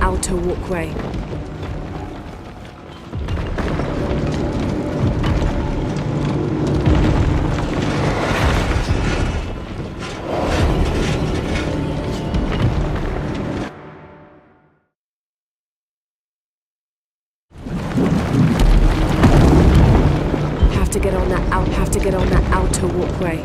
outer walkway. Have to get on that outer walkway.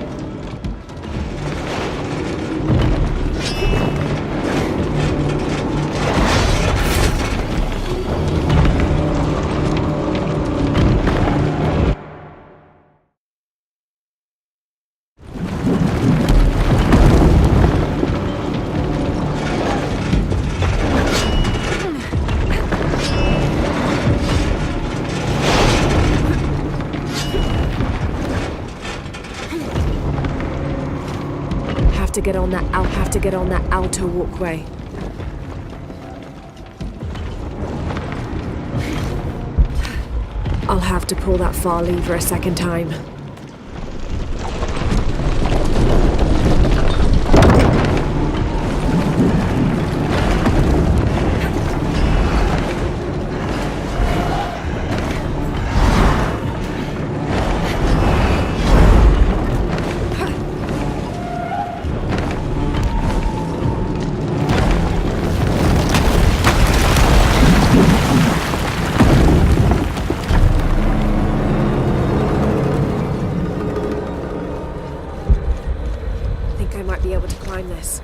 Have to get on that outer walkway. I'll have to pull that far lever a second time. Be able to climb this.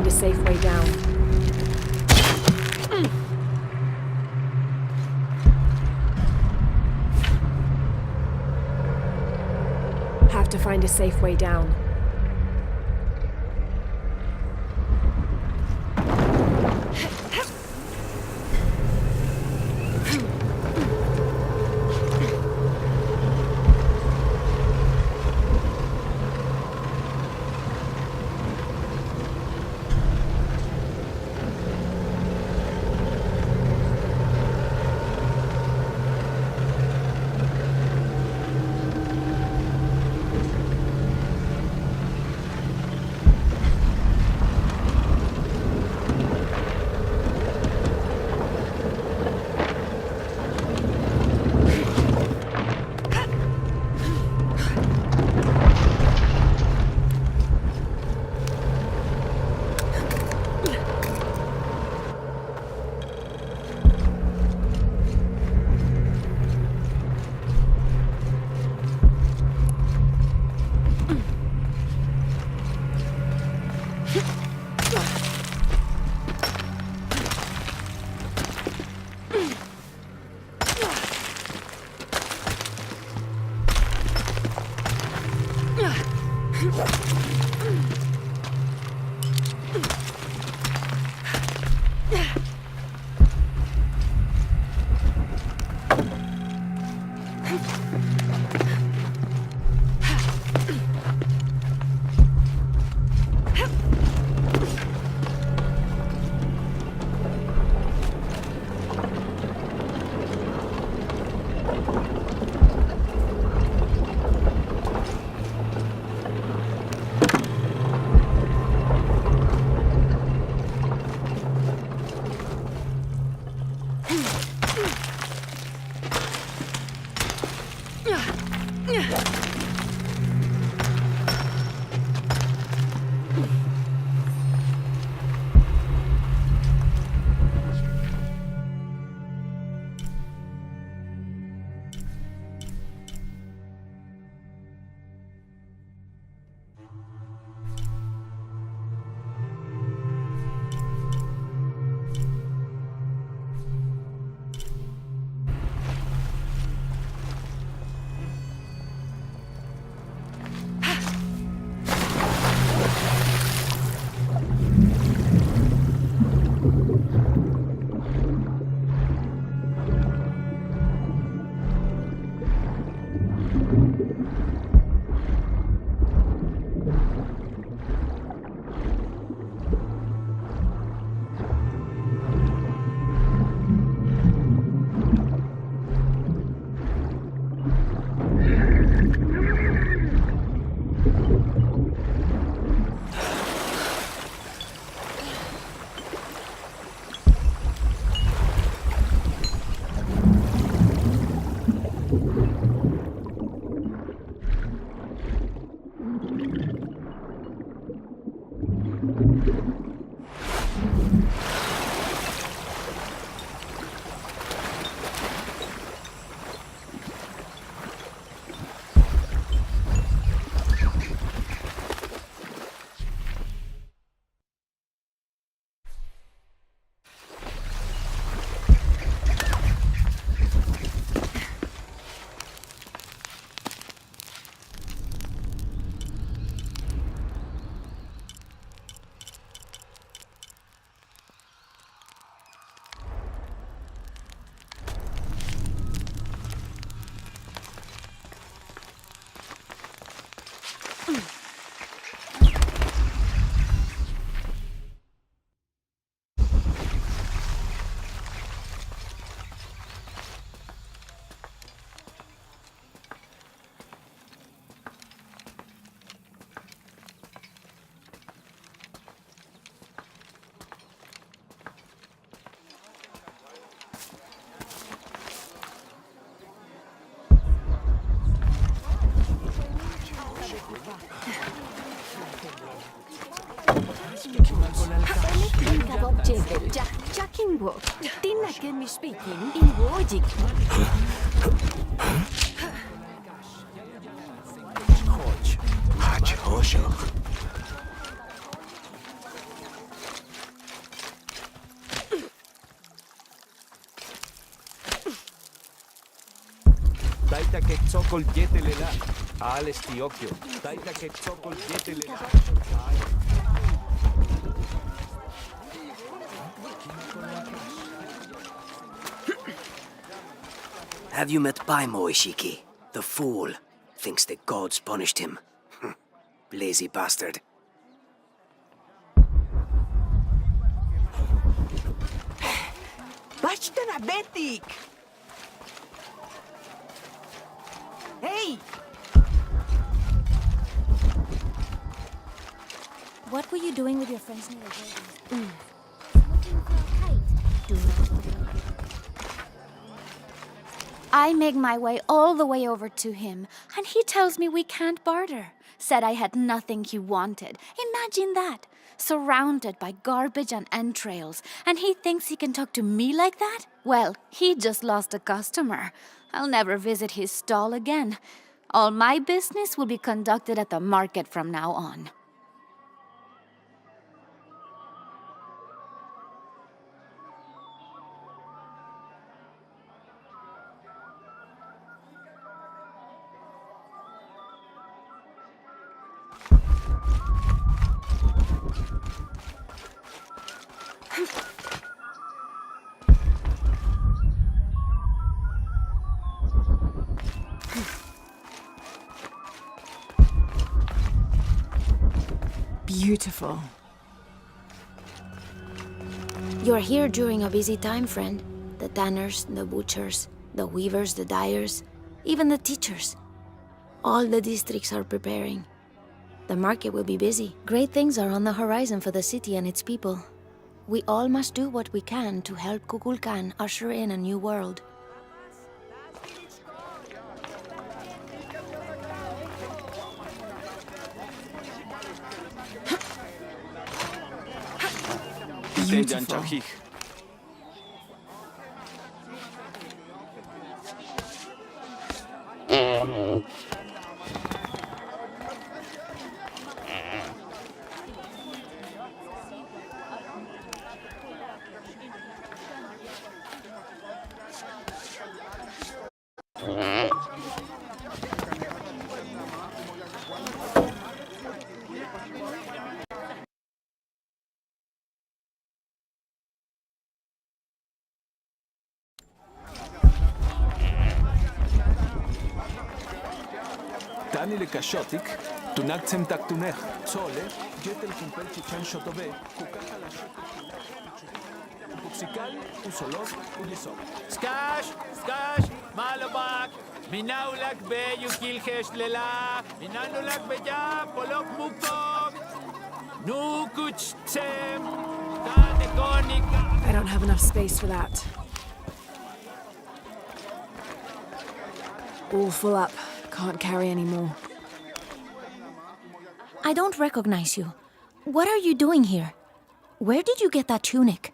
A safe way down. Have to find a safe way down. Jakinwo, tinnaken speaking in Wojik. Chodź, chodź, osioch. Taita que tsokol yetelela. Al estiokio. Taita que tsokol yetelela. Have you met Paimo, Ishiki? The fool. Thinks the gods punished him. Lazy bastard. Basta na, Betik! Hey! What were you doing with your friends near the building? Looking for a kite. Do not worry. I make my way all the way over to him, and he tells me we can't barter. Said I had nothing he wanted. Imagine that. Surrounded by garbage and entrails, and he thinks he can talk to me like that? Well, he just lost a customer. I'll never visit his stall again. All my business will be conducted at the market from now on. Beautiful. You're here during a busy time, friend. The tanners, the butchers, the weavers, the dyers, even the teachers. All the districts are preparing. The market will be busy. Great things are on the horizon for the city and its people. We all must do what we can to help Kukulkan usher in a new world. Beautiful. תעני לקשוטיק. Tunaktsem taktunech, Tzole, Yetel Kumpel Chichan Shotobe, Kukakala Pupsikal, Usolot, Uyesok. Skash! Skash! Malabak! Minaulag be yukilhesh lela! Minanulag be ya polok muktok! Nukuch tsem! I don't have enough space for that. All full up. Can't carry any more. I don't recognize you. What are you doing here? Where did you get that tunic?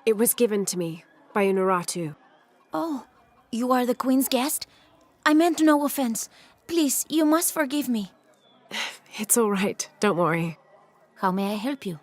It was given to me by Unuratu. Oh, you are the Queen's guest? I meant no offense. Please, you must forgive me. It's all right. Don't worry. How may I help you?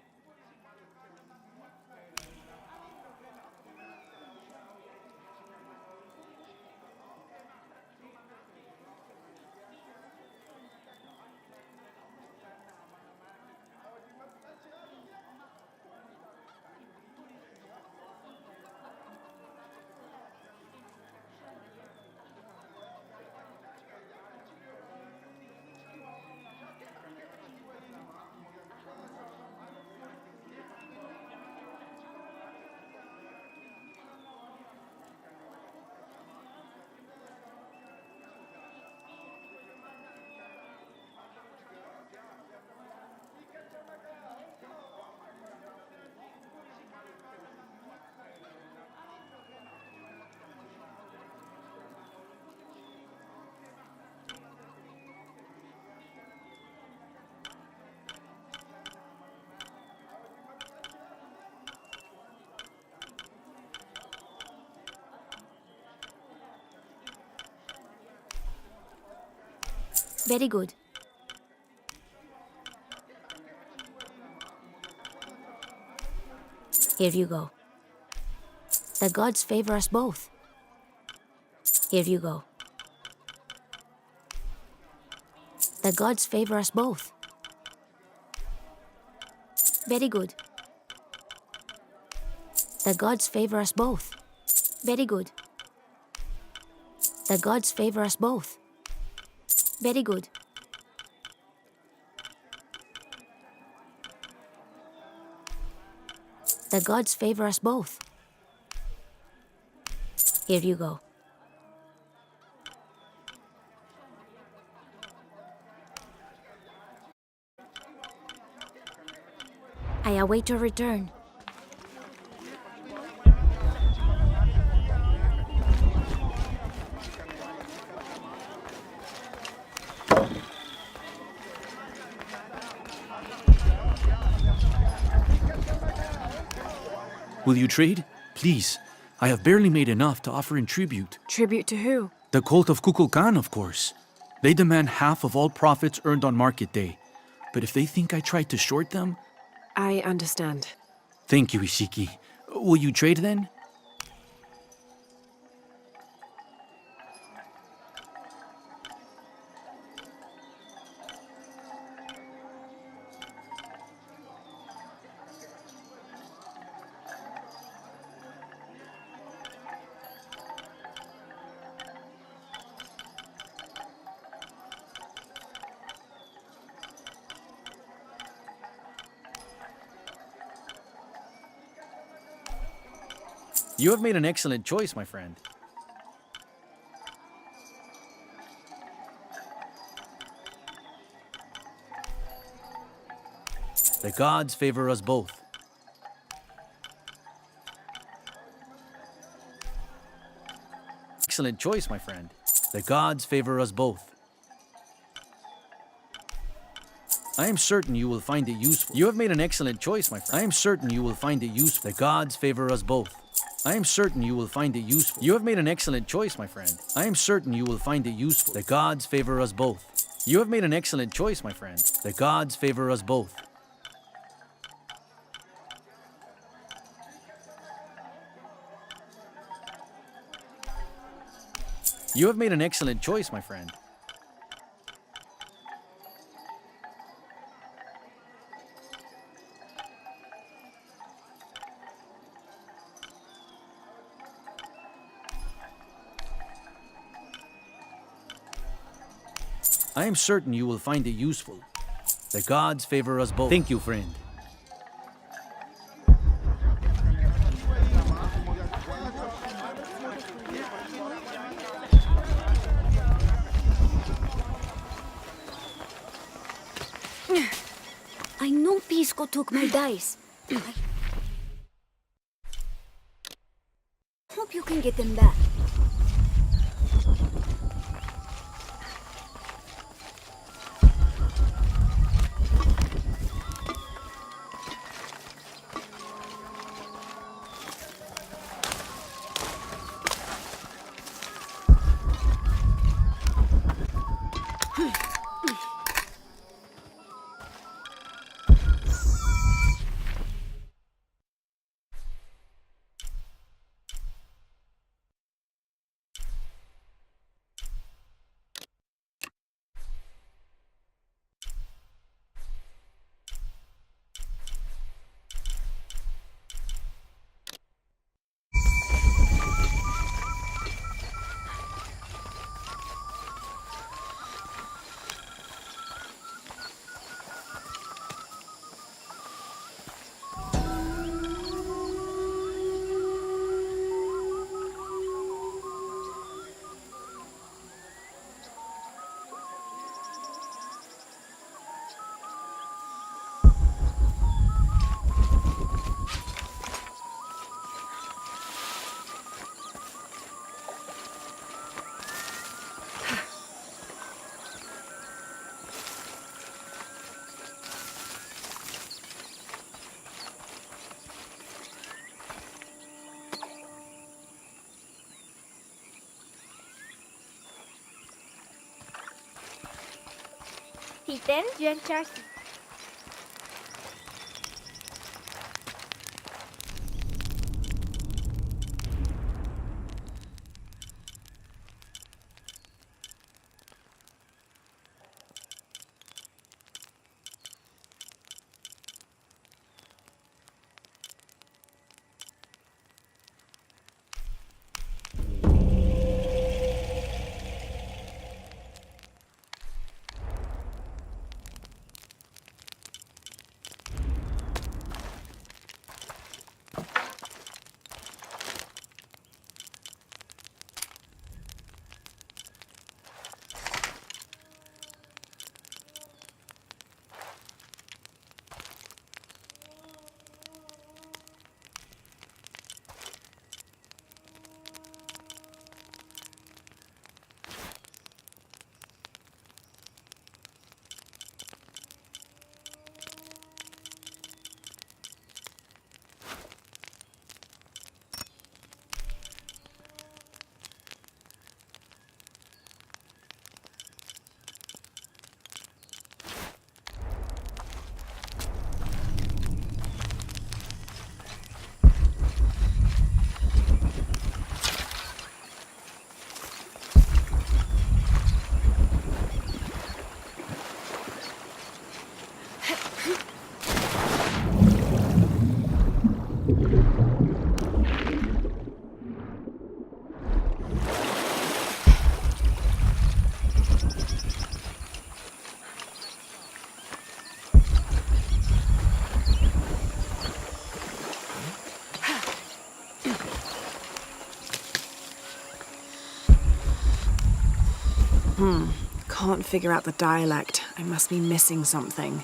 Very good. Here you go. The gods favor us both. Here you go. The gods favor us both. Very good. The gods favor us both. Very good. The gods favor us both. Very good. The gods favor us both. Here you go. I await your return. Will you trade? Please. I have barely made enough to offer in tribute. Tribute to who? The cult of Kukulkan, of course. They demand half of all profits earned on market day. But if they think I tried to short them... I understand. Thank you, Ishiki. Will you trade then? You have made an excellent choice, my friend. The gods favor us both. Excellent choice, my friend. The gods favor us both. I am certain you will find it useful. You have made an excellent choice, my friend. I am certain you will find it useful. The gods favor us both. I am certain you will find it useful. You have made an excellent choice, my friend. I am certain you will find it useful. The gods favor us both. You have made an excellent choice, my friend. The gods favor us both. You have made an excellent choice, my friend. I am certain you will find it useful. The gods favor us both. Thank you, friend. I know Pisco took my dice. I hope you can get them back. Ethan, you and Charles. Can't figure out the dialect. I must be missing something.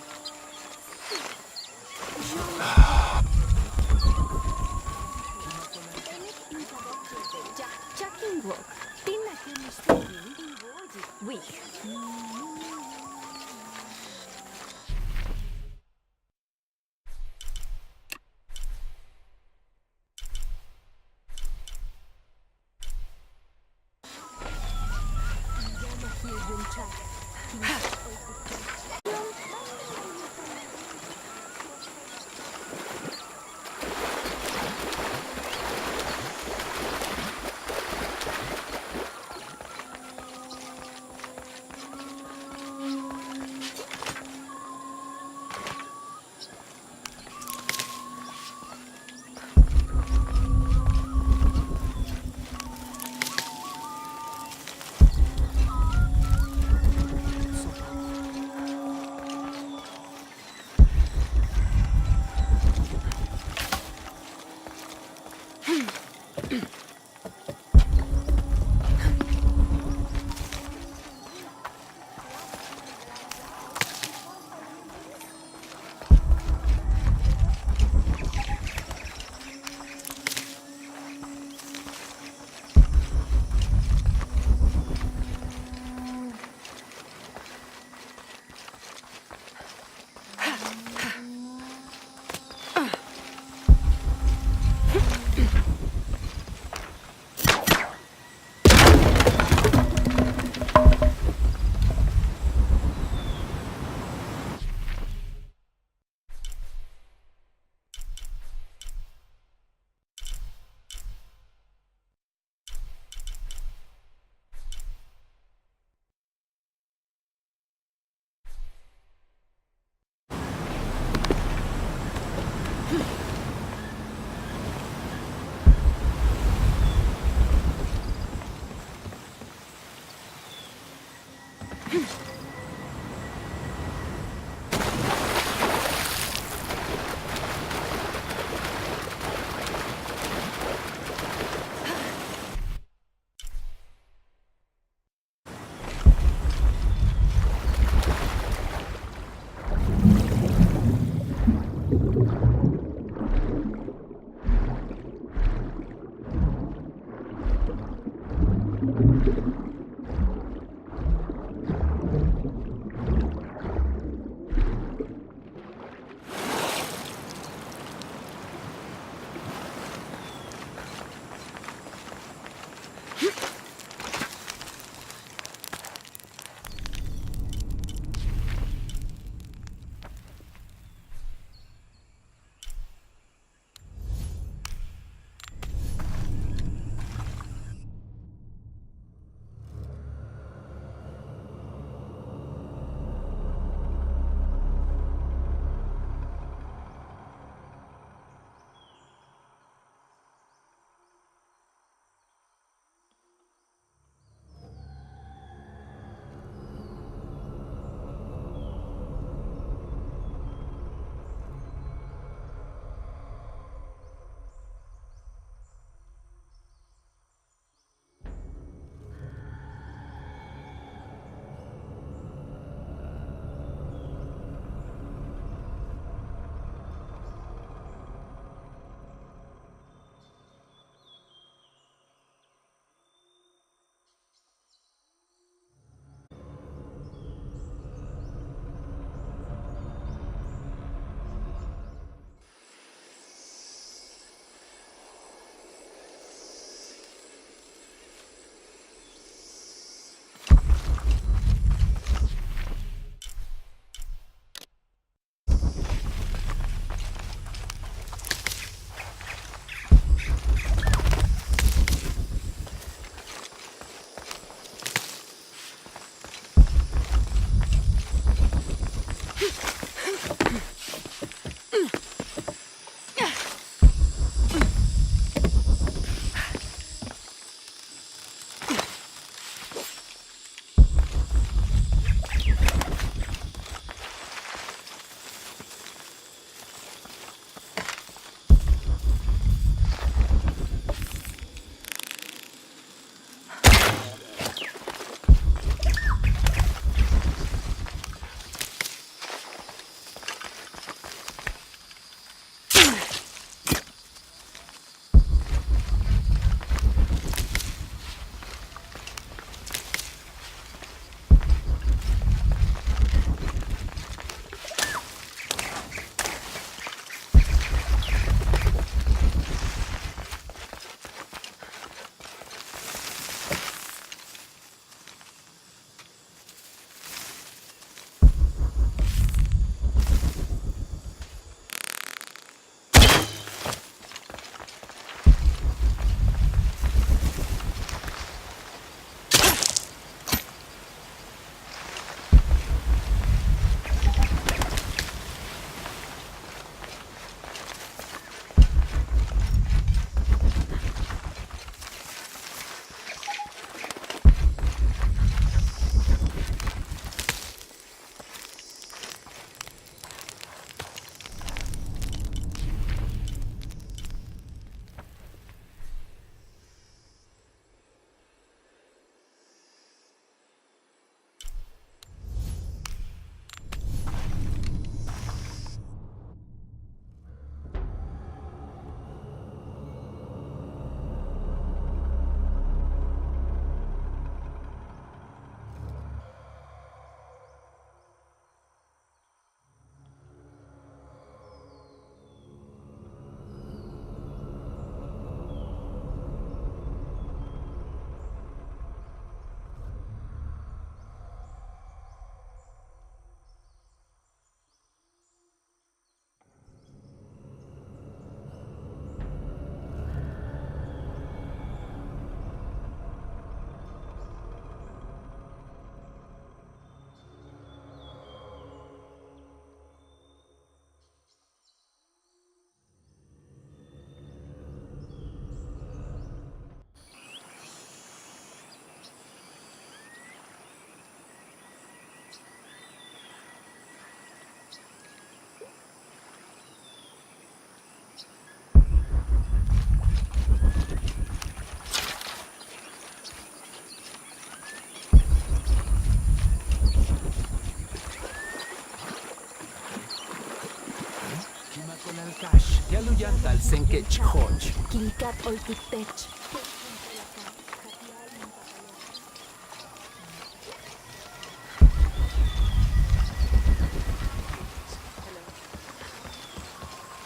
Nalkash, Yaluyantal Senkech Hodge. Kilkat oltitech.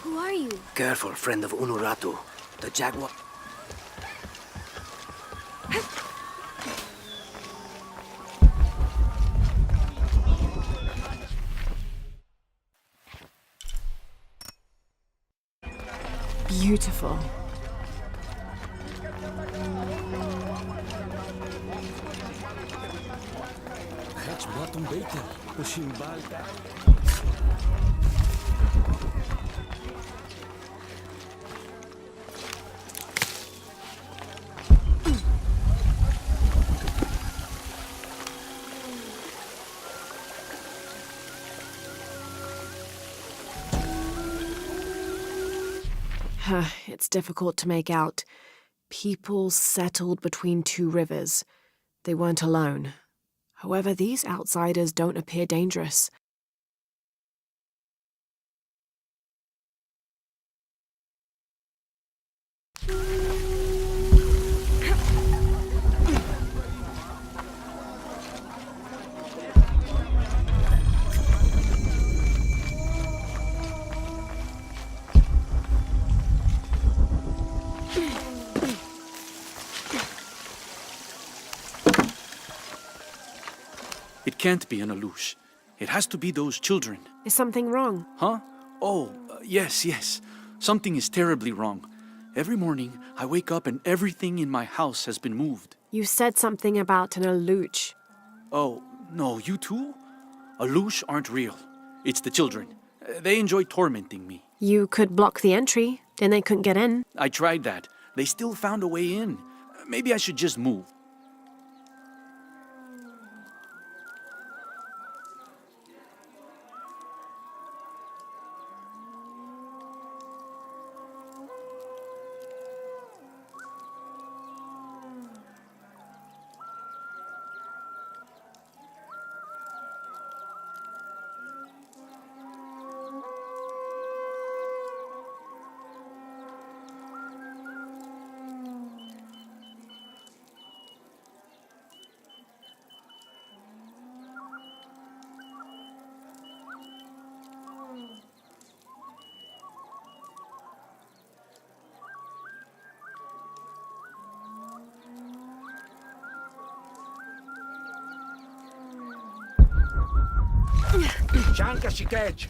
Who are you? Careful, friend of Unuratu. The jaguar. Beautiful. It's difficult to make out. People settled between two rivers. They weren't alone. However, these outsiders don't appear dangerous. It can't be an Alush. It has to be those children. Is something wrong? Huh? Oh, yes. Something is terribly wrong. Every morning, I wake up and everything in my house has been moved. You said something about an Aluch. Oh, no, you too? Alush aren't real. It's the children. They enjoy tormenting me. You could block the entry, then they couldn't get in. I tried that. They still found a way in. Maybe I should just move. Shanka Shikej.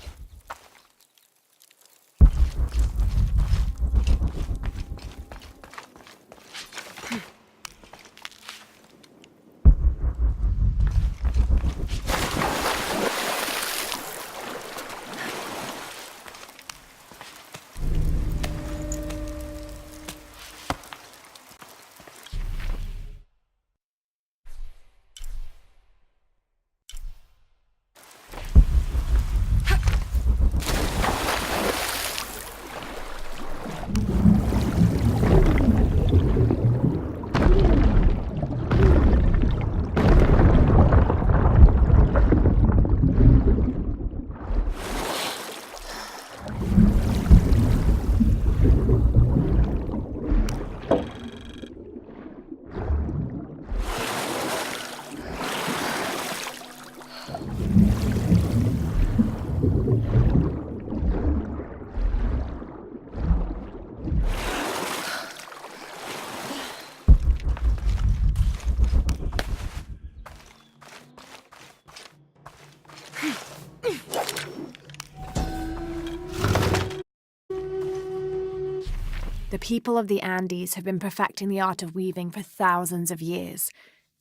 The people of the Andes have been perfecting the art of weaving for thousands of years.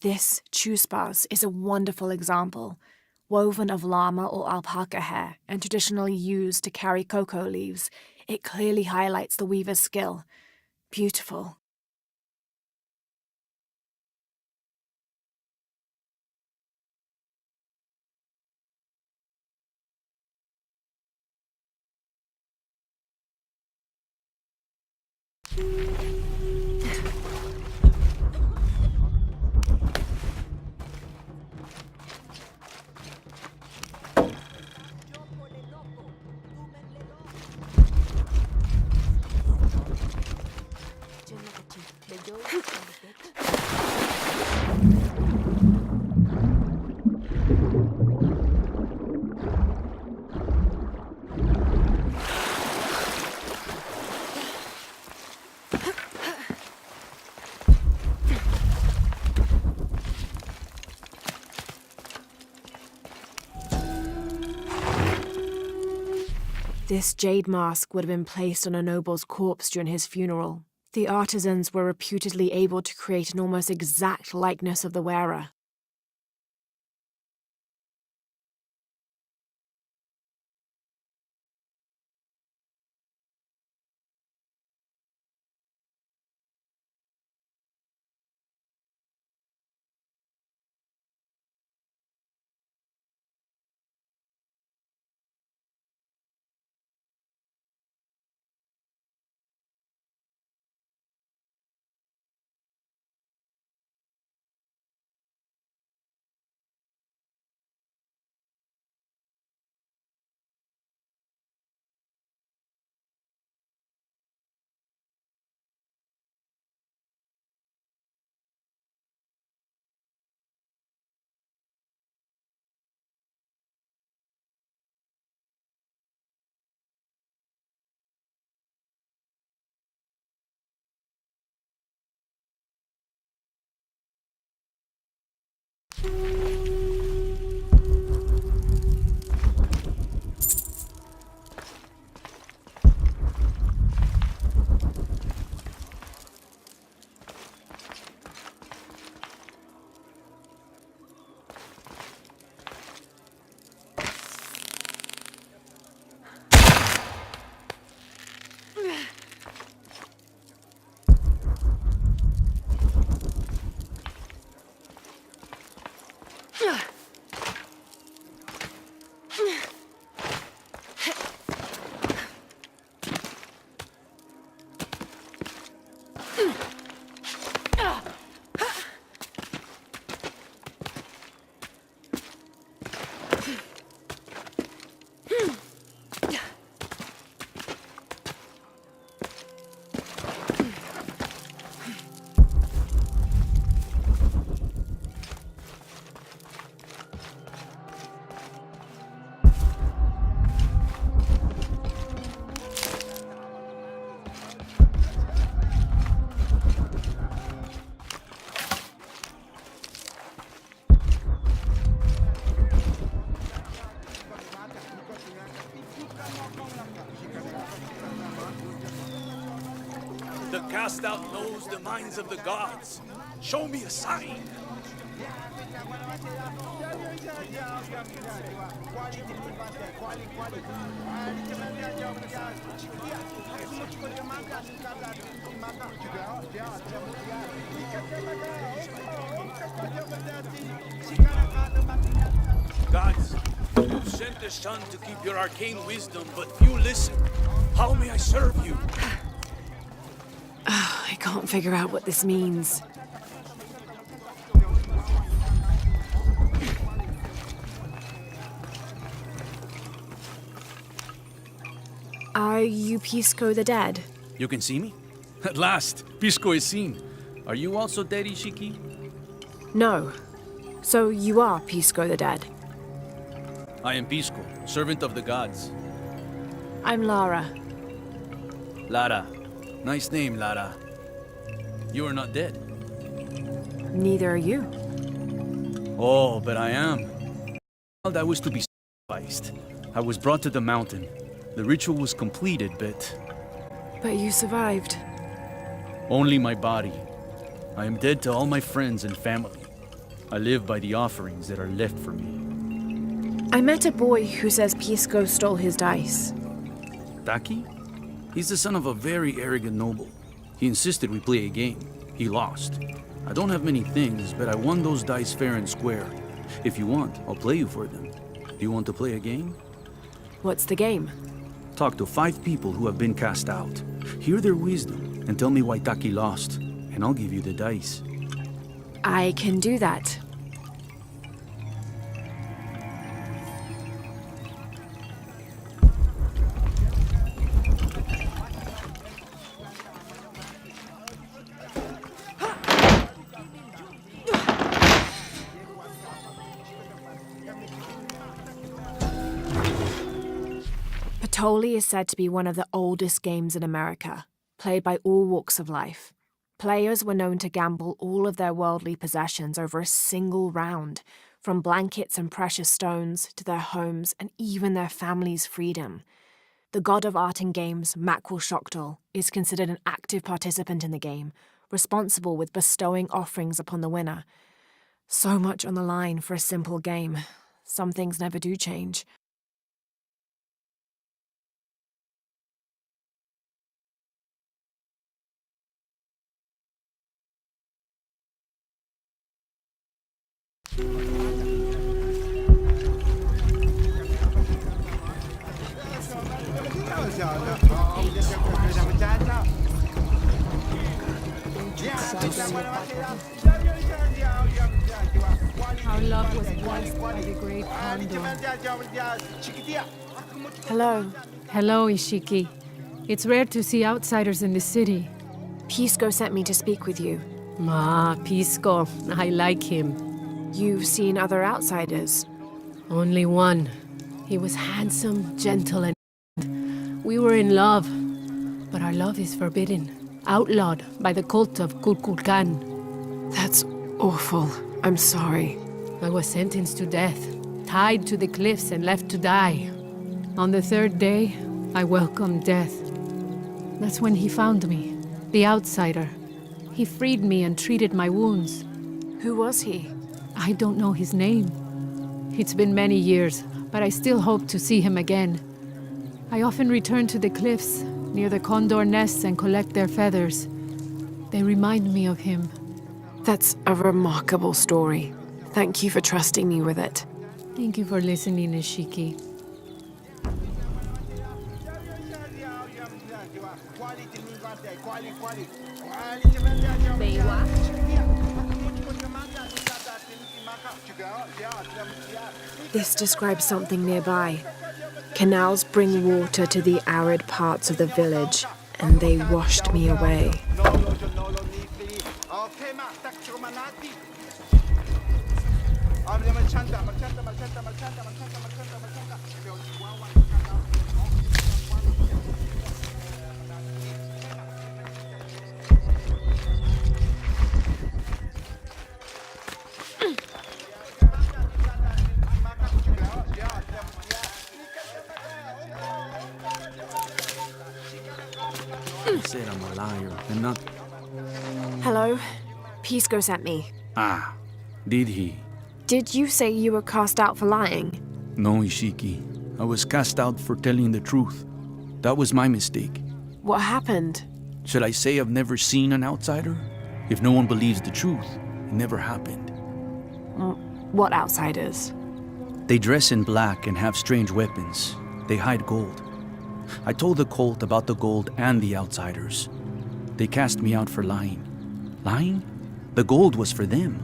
This chuspas is a wonderful example. Woven of llama or alpaca hair and traditionally used to carry cocoa leaves, it clearly highlights the weaver's skill. Beautiful. This jade mask would have been placed on a noble's corpse during his funeral. The artisans were reputedly able to create an almost exact likeness of the wearer. The cast out knows the minds of the gods. Show me a sign. Gods, you sent the sun to keep your arcane wisdom, but few listen. How may I serve you? I can't figure out what this means. Are you Pisco the Dead? You can see me? At last, Pisco is seen. Are you also dead, Ishiki? No. So you are Pisco the Dead? I am Pisco, servant of the gods. I'm Lara. Lara. Nice name, Lara. You are not dead. Neither are you. Oh, but I am. I was to be sacrificed. I was brought to the mountain. The ritual was completed, but But you survived. only my body. I am dead to all my friends and family. I live by the offerings that are left for me. I met a boy who says Pisco stole his dice. Taki? He's the son of a very arrogant noble. He insisted we play a game. He lost. I don't have many things, but I won those dice fair and square. If you want, I'll play you for them. Do you want to play a game? What's the game? Talk to 5 people who have been cast out. Hear their wisdom and tell me why Taki lost, and I'll give you the dice. I can do that. Monopoly is said to be one of the oldest games in America, played by all walks of life. Players were known to gamble all of their worldly possessions over a single round, from blankets and precious stones to their homes and even their family's freedom. The god of art and games, Makwul is considered an active participant in the game, responsible with bestowing offerings upon the winner. So much on the line for a simple game. Some things never do change. Our love was blessed by the great condor. Hello. Hello, Ishiki. It's rare to see outsiders in the city. Pisco sent me to speak with you. Pisco. I like him. You've seen other outsiders. Only one. He was handsome, gentle, and we were in love. But our love is forbidden, outlawed by the cult of Kulkulkan. That's awful. I'm sorry. I was sentenced to death, tied to the cliffs and left to die. On the third day, I welcomed death. That's when he found me, the outsider. He freed me and treated my wounds. Who was he? I don't know his name. It's been many years, but I still hope to see him again. I often return to the cliffs, near the condor nests, and collect their feathers. They remind me of him. That's a remarkable story. Thank you for trusting me with it. Thank you for listening, Ishiki. This describes something nearby. Canals bring water to the arid parts of the village, and they washed me away. He said I'm a liar and not... Hello? Pisco sent me. Ah, did he? Did you say you were cast out for lying? No, Ishiki. I was cast out for telling the truth. That was my mistake. What happened? Should I say I've never seen an outsider? If no one believes the truth, it never happened. What outsiders? They dress in black and have strange weapons. They hide gold. I told the cult about the gold and the outsiders. They cast me out for lying. Lying? The gold was for them.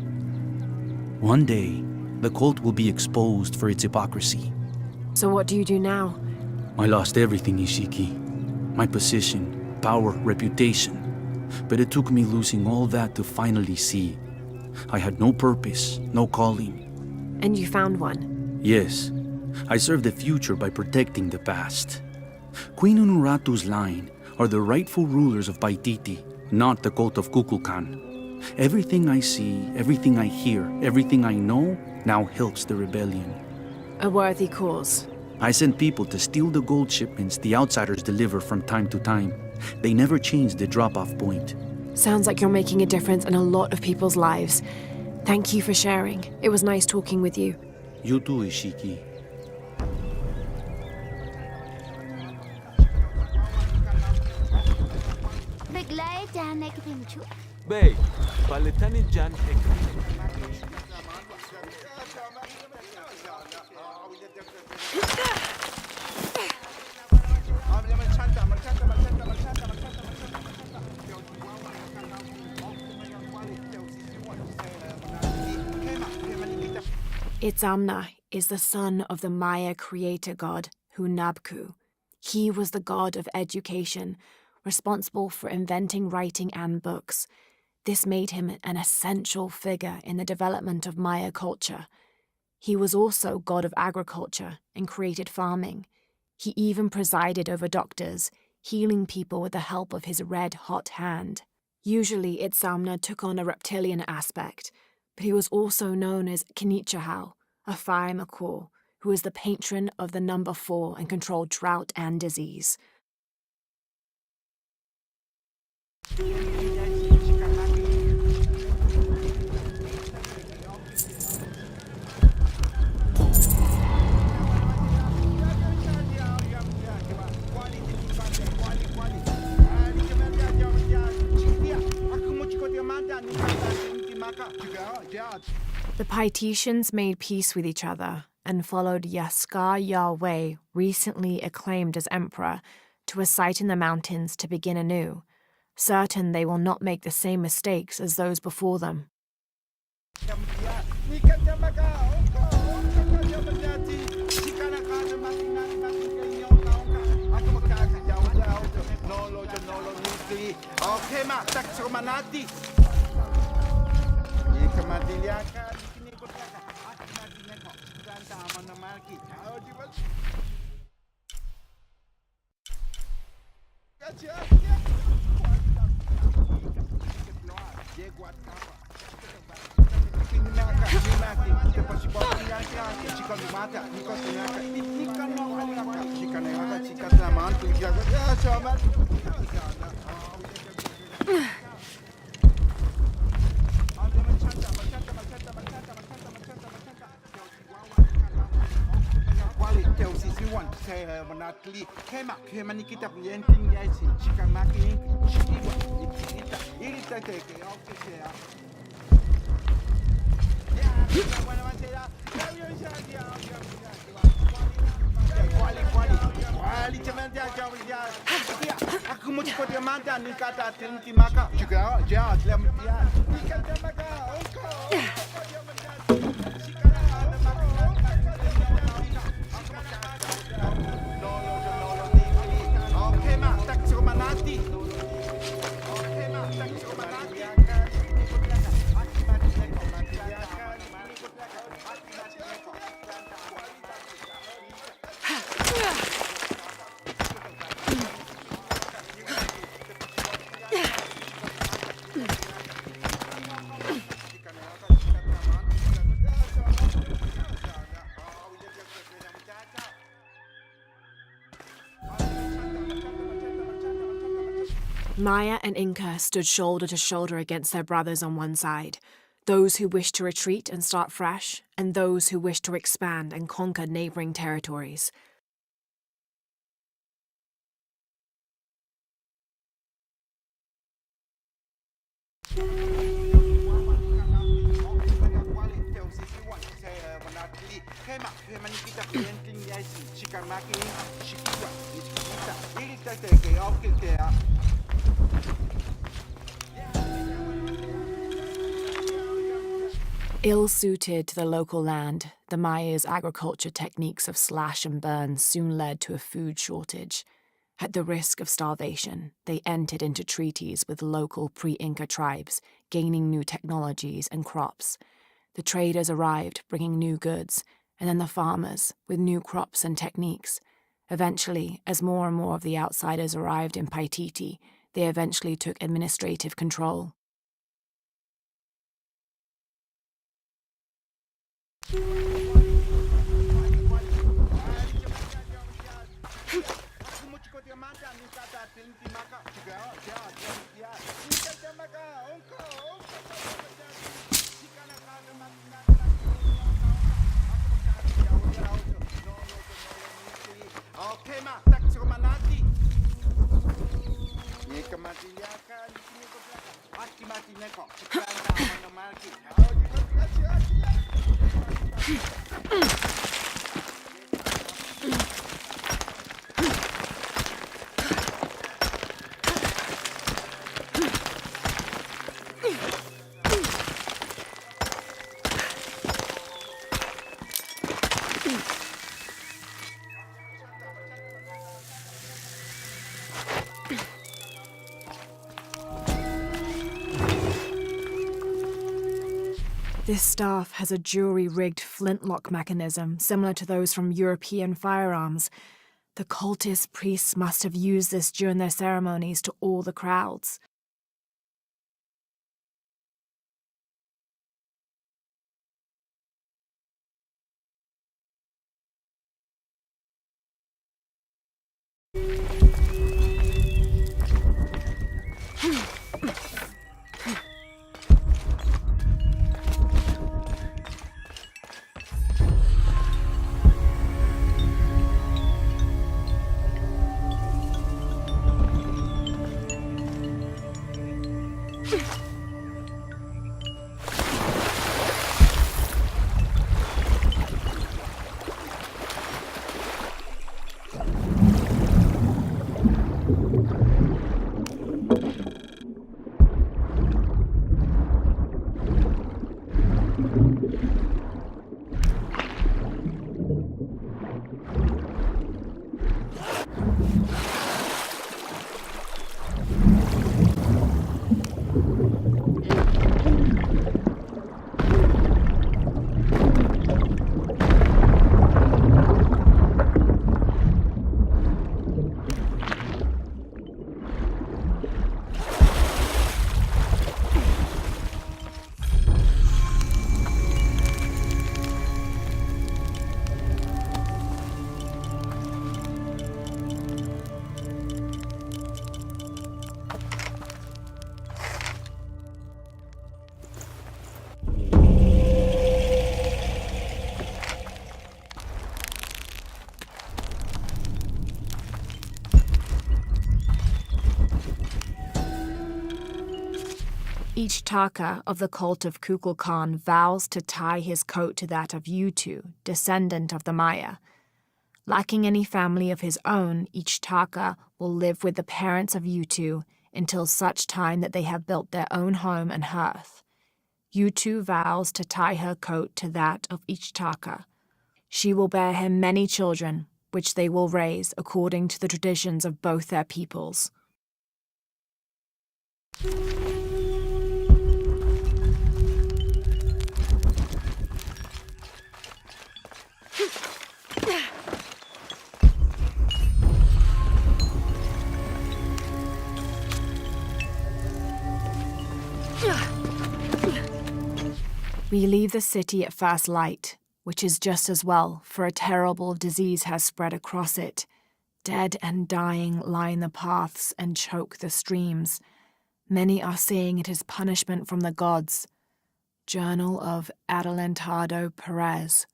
One day, the cult will be exposed for its hypocrisy. So what do you do now? I lost everything, Ishiki. My position, power, reputation. But it took me losing all that to finally see. I had no purpose, no calling. And you found one? Yes. I serve the future by protecting the past. Queen Unuratu's line are the rightful rulers of Paititi, not the cult of Kukulkan. Everything I see, everything I hear, everything I know now helps the rebellion. A worthy cause. I send people to steal the gold shipments the outsiders deliver from time to time. They never change the drop-off point. Sounds like you're making a difference in a lot of people's lives. Thank you for sharing. It was nice talking with you. You too, Ishiki. Bay, Paletani Jan Itzamna is the son of the Maya creator god, Hunabku. He was the god of education, responsible for inventing writing and books. This made him an essential figure in the development of Maya culture. He was also god of agriculture and created farming. He even presided over doctors, healing people with the help of his red-hot hand. Usually, Itzamna took on a reptilian aspect, but he was also known as Kinichahau, a fire macaw, who was the patron of the number 4 and controlled drought and disease. The Paititians made peace with each other and followed Yaskar Yahweh, recently acclaimed as emperor, to a site in the mountains to begin anew, certain they will not make the same mistakes as those before them. Maya and Inca stood shoulder to shoulder against their brothers on one side, those who wished to retreat and start fresh, and those who wished to expand and conquer neighboring territories. Ill-suited to the local land, the Maya's agriculture techniques of slash and burn soon led to a food shortage. At the risk of starvation, they entered into treaties with local pre-Inca tribes, gaining new technologies and crops. The traders arrived, bringing new goods, and then the farmers, with new crops and techniques. Eventually, as more and more of the outsiders arrived in Paititi, they eventually took administrative control. This staff has a jury-rigged flintlock mechanism similar to those from European firearms, The cultist priests must have used this during their ceremonies to awe the crowds. Each Taka of the cult of Kukulkan vows to tie his coat to that of Yutu, descendant of the Maya. Lacking any family of his own, each Taka will live with the parents of Yutu until such time that they have built their own home and hearth. Yutu vows to tie her coat to that of each Taka. She will bear him many children, which they will raise according to the traditions of both their peoples. We leave the city at first light, which is just as well, for a terrible disease has spread across it. Dead and dying line the paths and choke the streams. Many are saying it is punishment from the gods. Journal of Adelantado Perez.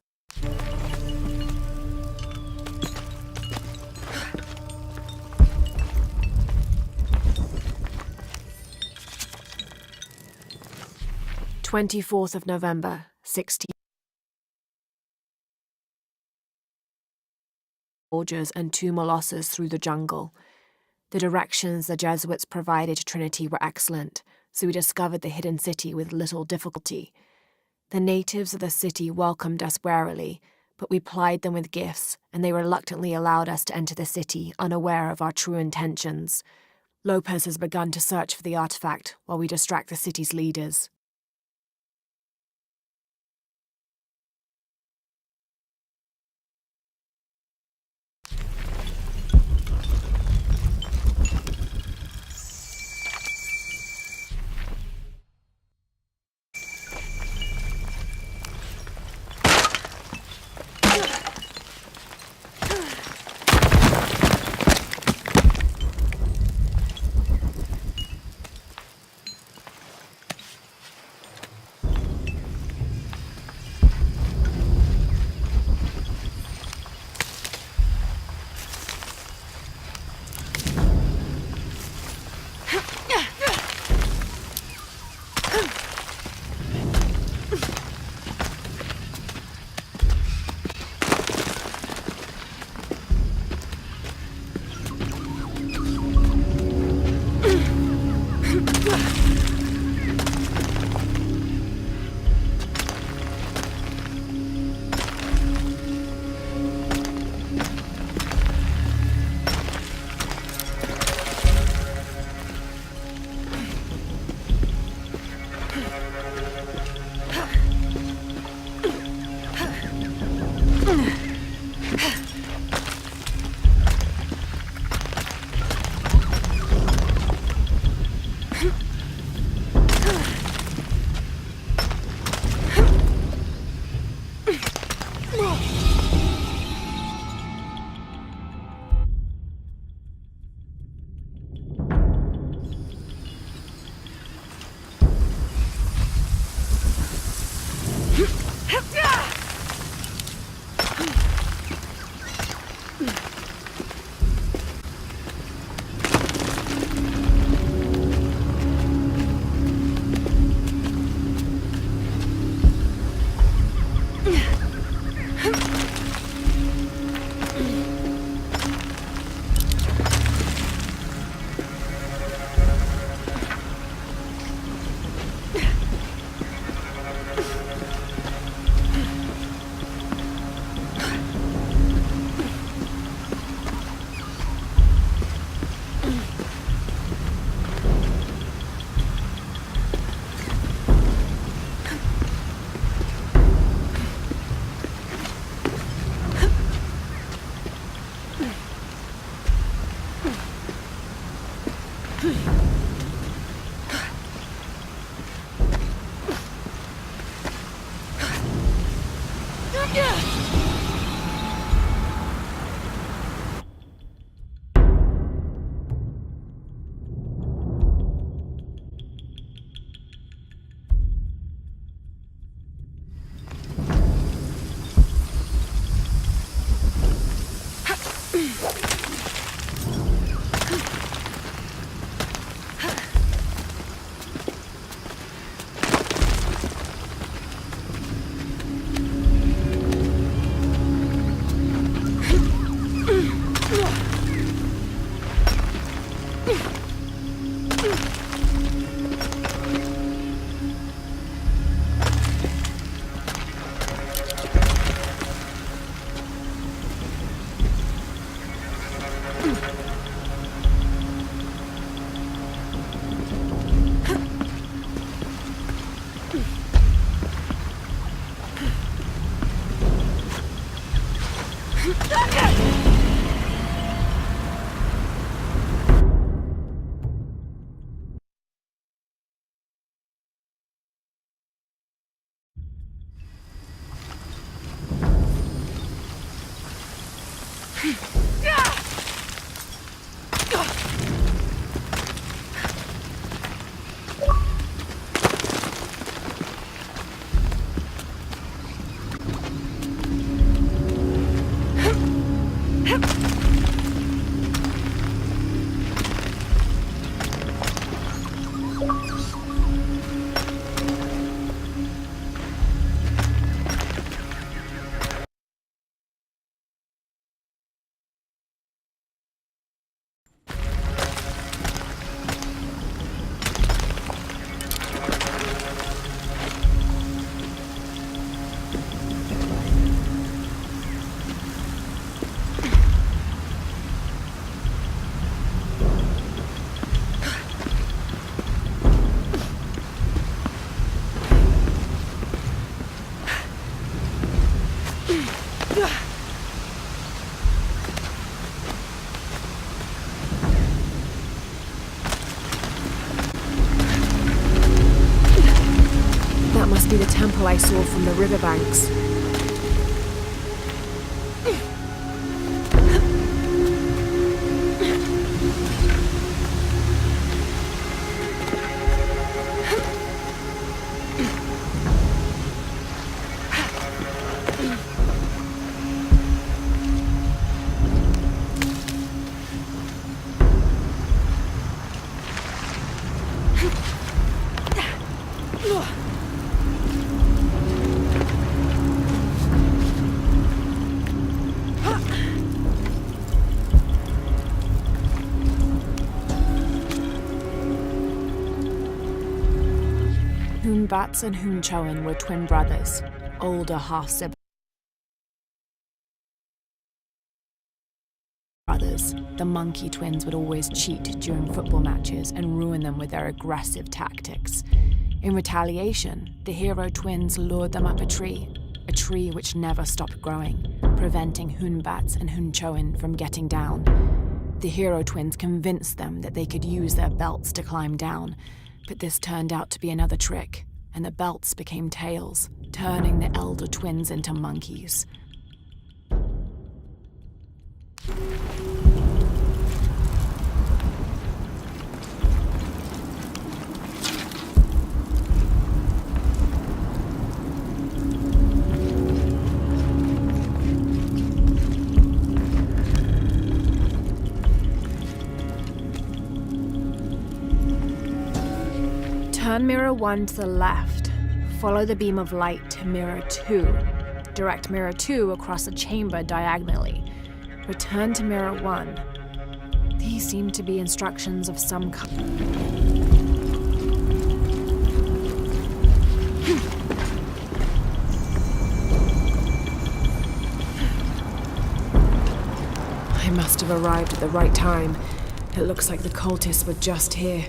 "24th of November, 16. Soldiers and 2 molosses through the jungle. The directions the Jesuits provided to Trinity were excellent, so we discovered the hidden city with little difficulty. The natives of the city welcomed us warily, but we plied them with gifts, and they reluctantly allowed us to enter the city, unaware of our true intentions. Lopez has begun to search for the artifact while we distract the city's leaders." Be the temple I saw from the riverbanks. Bats and Hoonchoin were twin brothers, older half-siblings. The monkey twins would always cheat during football matches and ruin them with their aggressive tactics. In retaliation, the hero twins lured them up a tree which never stopped growing, preventing Hoonbats and Hoonchoin from getting down. The hero twins convinced them that they could use their belts to climb down, but this turned out to be another trick, and the belts became tails, turning the elder twins into monkeys. Turn mirror 1 to the left. Follow the beam of light to mirror 2. Direct mirror 2 across the chamber diagonally. Return to mirror 1. These seem to be instructions of some kind. I must have arrived at the right time, It looks like the cultists were just here.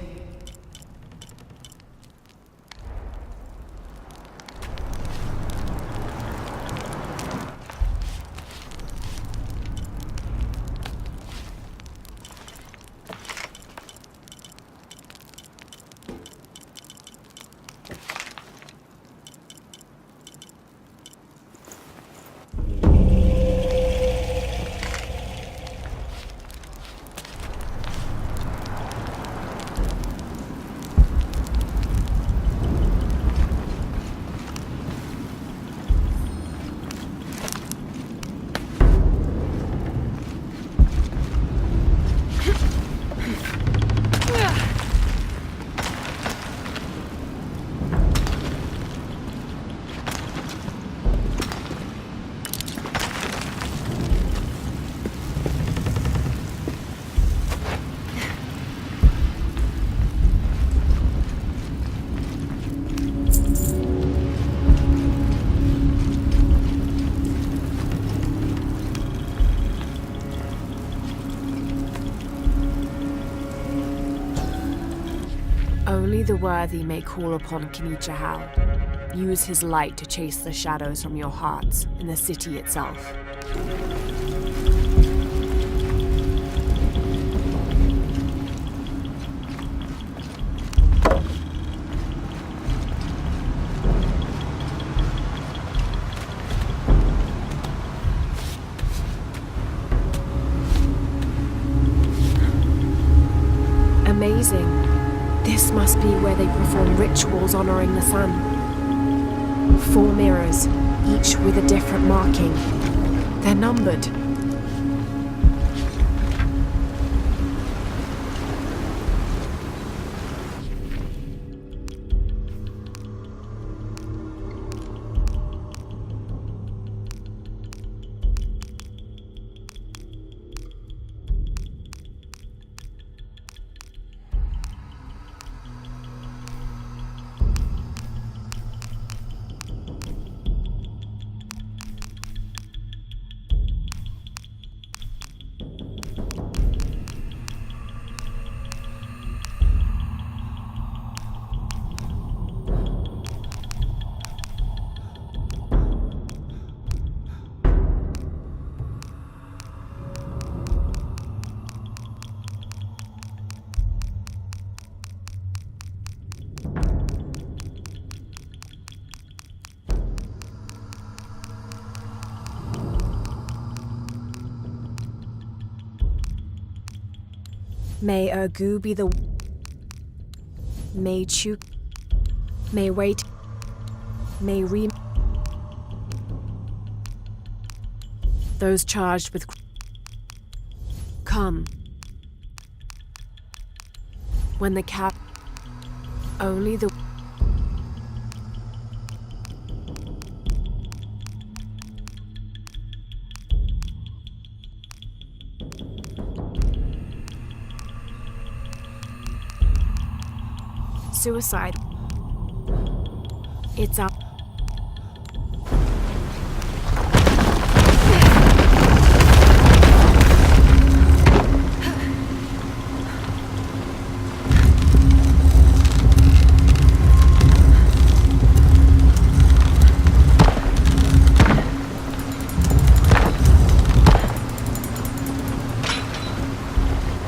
Only the worthy may call upon Kinichahal. Use his light to chase the shadows from your hearts in the city itself. Amazing. This must be where they perform rituals honoring the sun. 4 mirrors, each with a different marking. They're numbered. May Ergu be the... May Chu... May wait... May re... Those charged with... Come. When the cap... Only the... Suicide. It's up.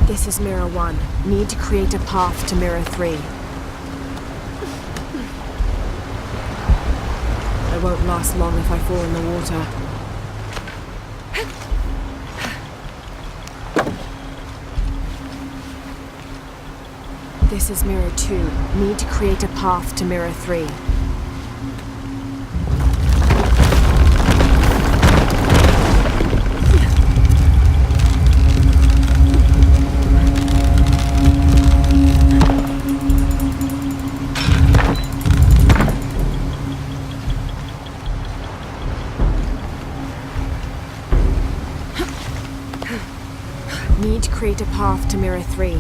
This is Mirror 1. Need to create a path to Mirror 3. I won't last long if I fall in the water. This is Mirror 2. Need to create a path to Mirror 3. Need to create a path to Mirror 3.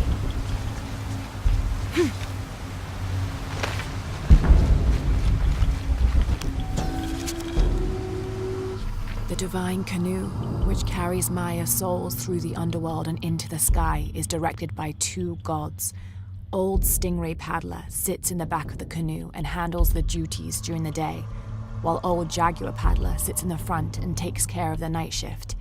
The divine canoe, which carries Maya's souls through the underworld and into the sky, is directed by two gods. Old Stingray Paddler sits in the back of the canoe and handles the duties during the day, while Old Jaguar Paddler sits in the front and takes care of the night shift.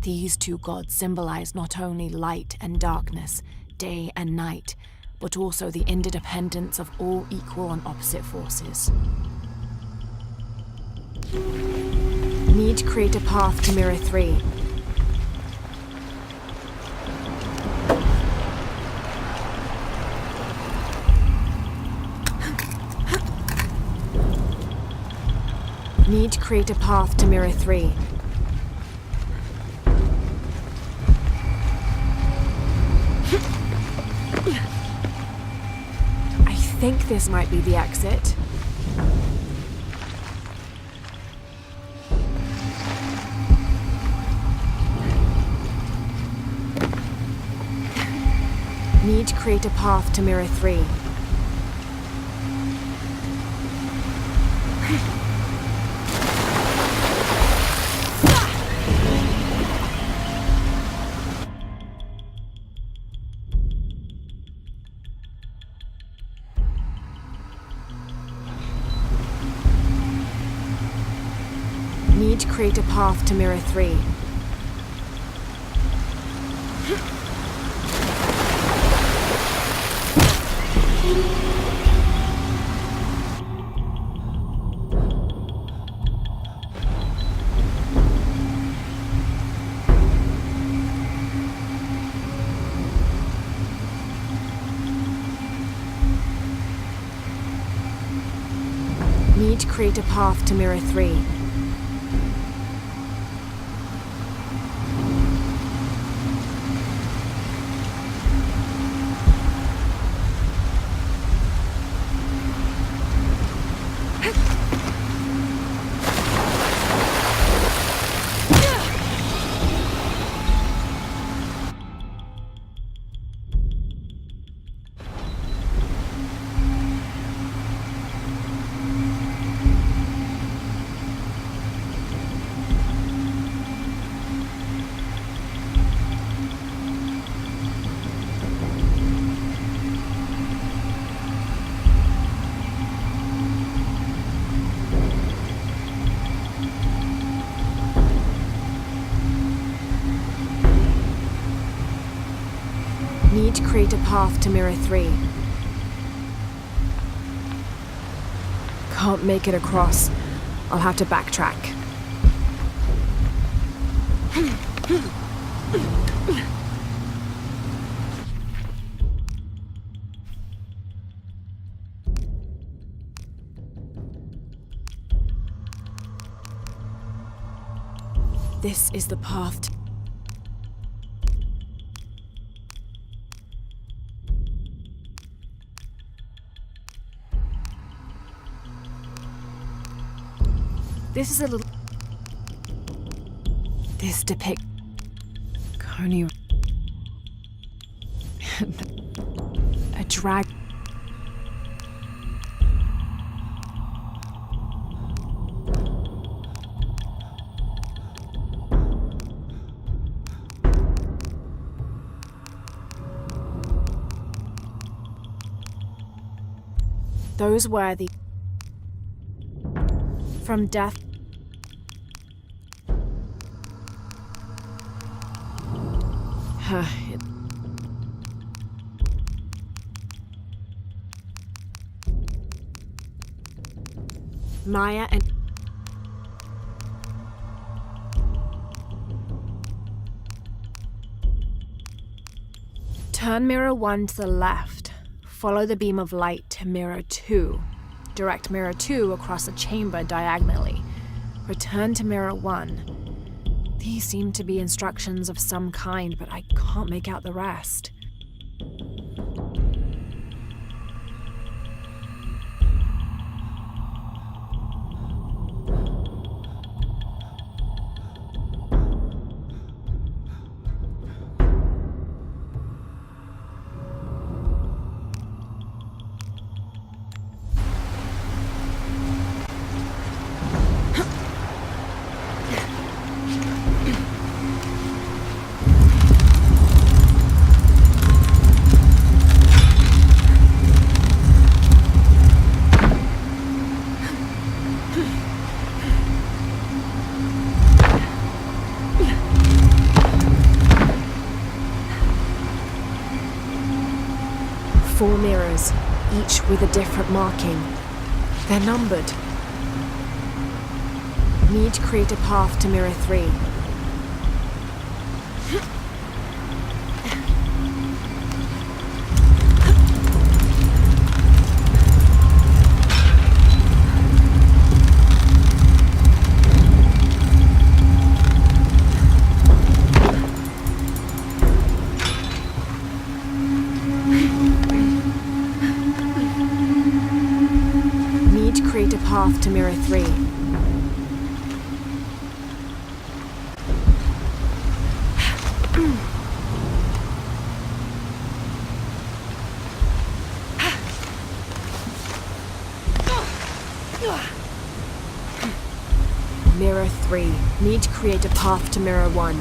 These two gods symbolize not only light and darkness, day and night, but also the interdependence of all equal and opposite forces. Need to create a path to Mirror 3. Need to create a path to Mirror 3. I think this might be the exit. Need to create a path to Mirror 3. Need to create a path to Mirror 3. Need to create a path to Mirror 3. Need to create a path to Mirror 3. Can't make it across. I'll have to backtrack. This is the path to... This is a little... This depicts... Coney... a drag... Those worthy... From death... Maya and... Turn Mirror 1 to the left. Follow the beam of light to Mirror 2. Direct Mirror 2 across the chamber diagonally. Return to Mirror 1. These seem to be instructions of some kind, but I can't make out the rest. 4 mirrors, each with a different marking. They're numbered. Need to create a path to mirror 3. Need to create a path to mirror 3. Mirror 3. Need to create a path to mirror 1.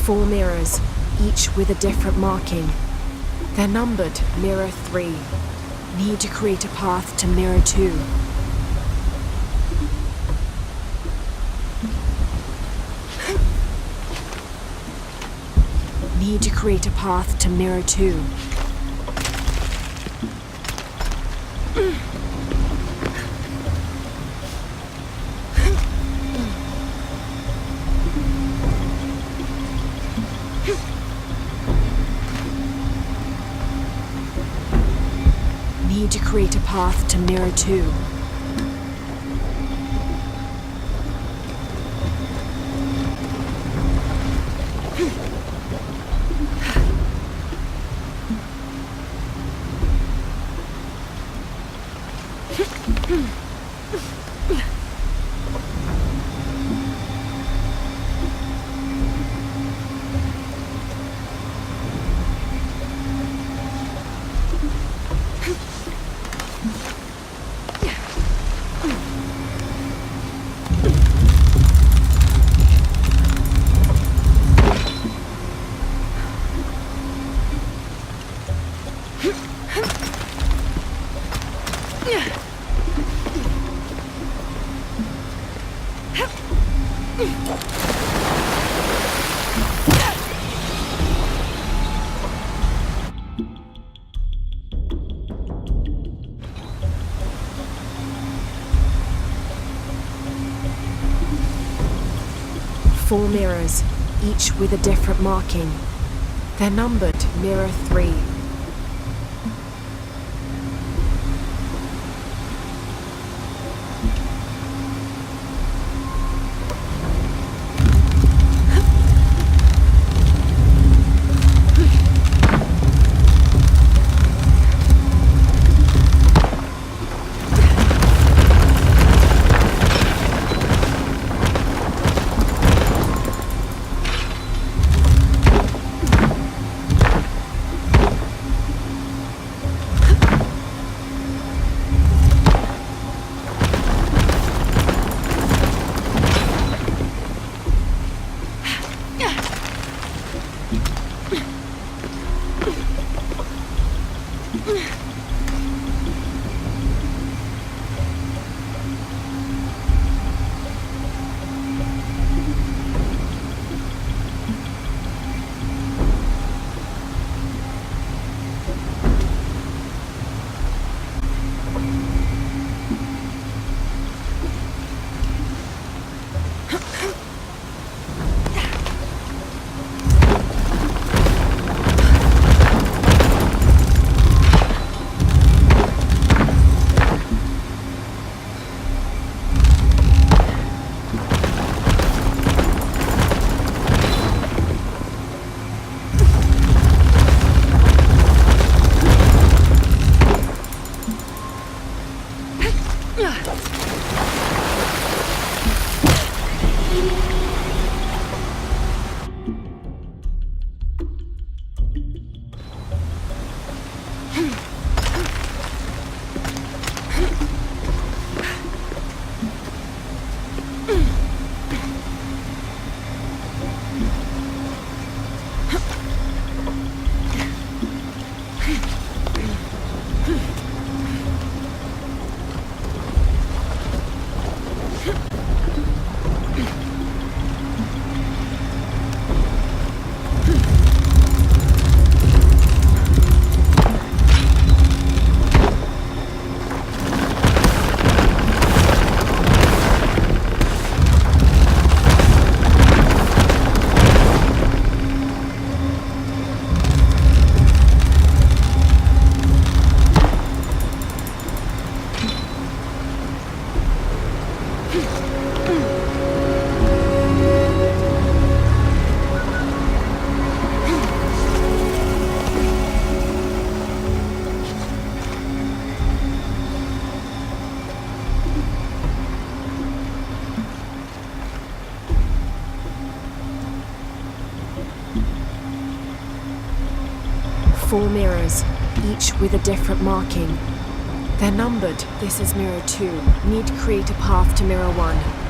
Four mirrors, each with a different marking. They're numbered. Mirror 3. Need to create a path to mirror 2. Need to create a path to mirror 2. Need to create a path to mirror 2. Four mirrors, each with a different marking. They're numbered. Mirror 3. 4 mirrors, each with a different marking. They're numbered. This is mirror 2. Need to create a path to mirror 1.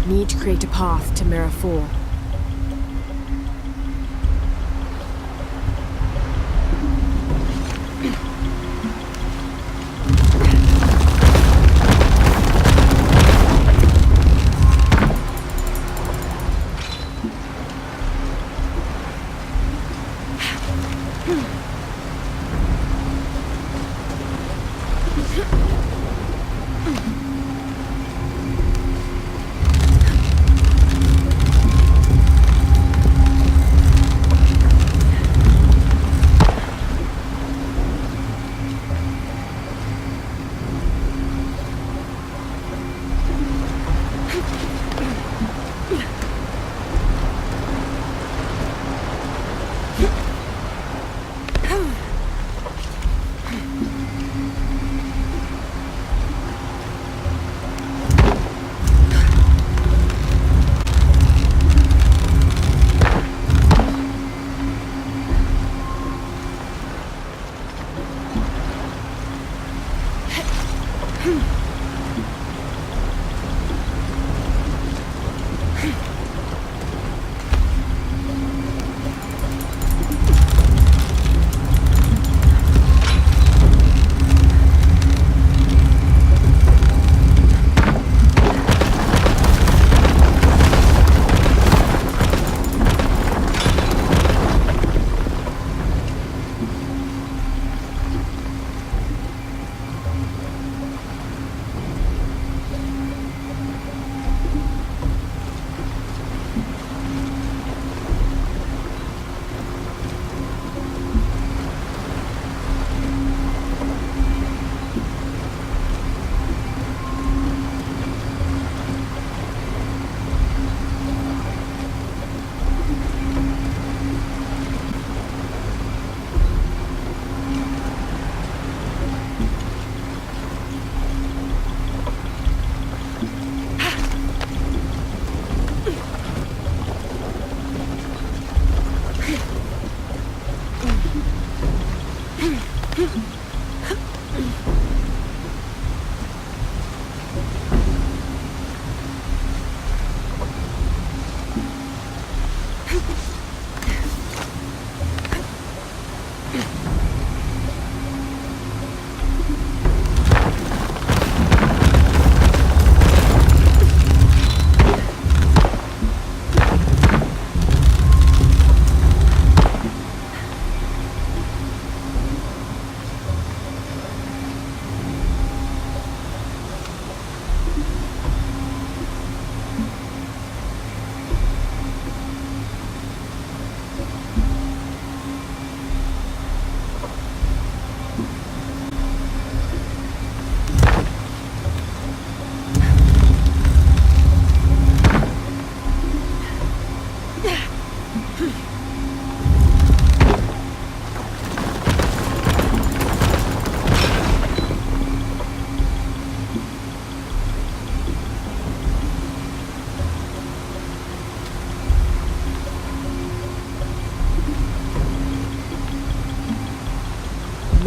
Need to create a path to Mirror 4.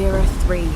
Mirror 3.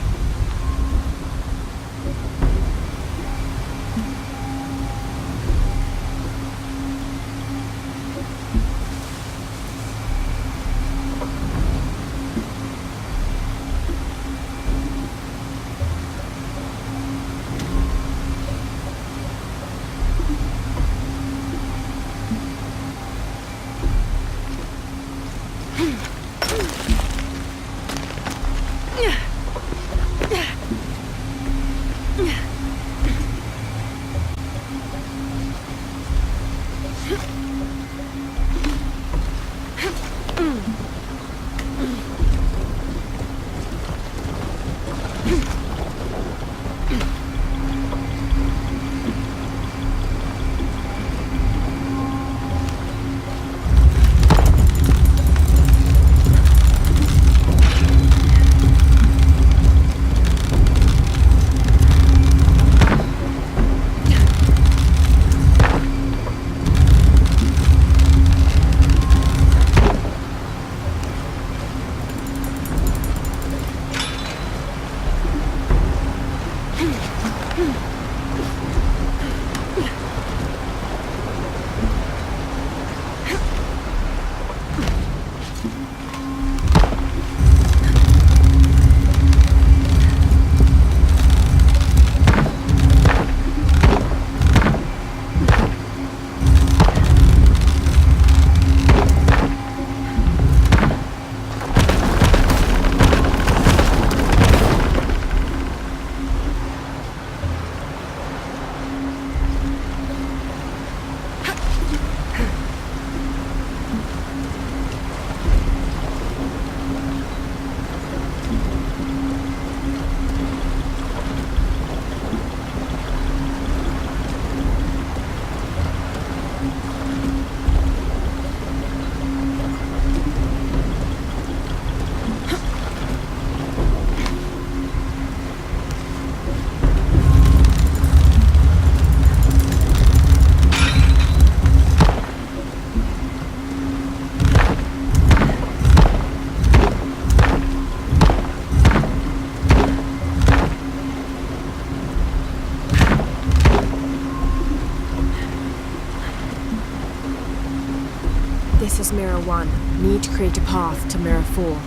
This is Mirror 1. Need to create a path to Mirror 4.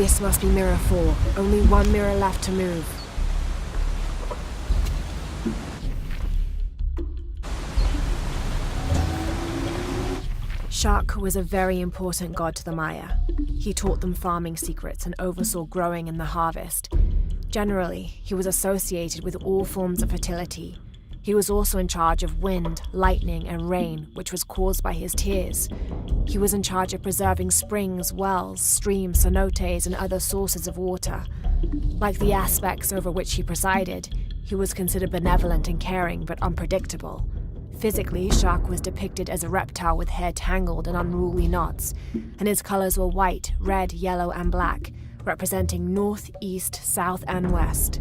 This must be Mirror 4. Only one mirror left to move. Shak was a very important god to the Maya. He taught them farming secrets and oversaw growing and the harvest. Generally, he was associated with all forms of fertility. He was also in charge of wind, lightning, and rain, which was caused by his tears. He was in charge of preserving springs, wells, streams, cenotes, and other sources of water. Like the aspects over which he presided, he was considered benevolent and caring, but unpredictable. Physically, Shak was depicted as a reptile with hair tangled in unruly knots, and his colors were white, red, yellow, and black, representing north, east, south, and west.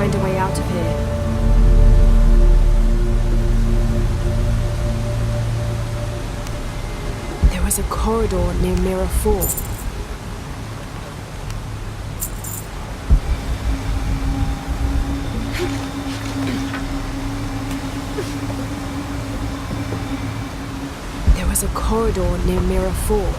find a way out of here. There was a corridor near Mirror 4. There was a corridor near Mirror 4.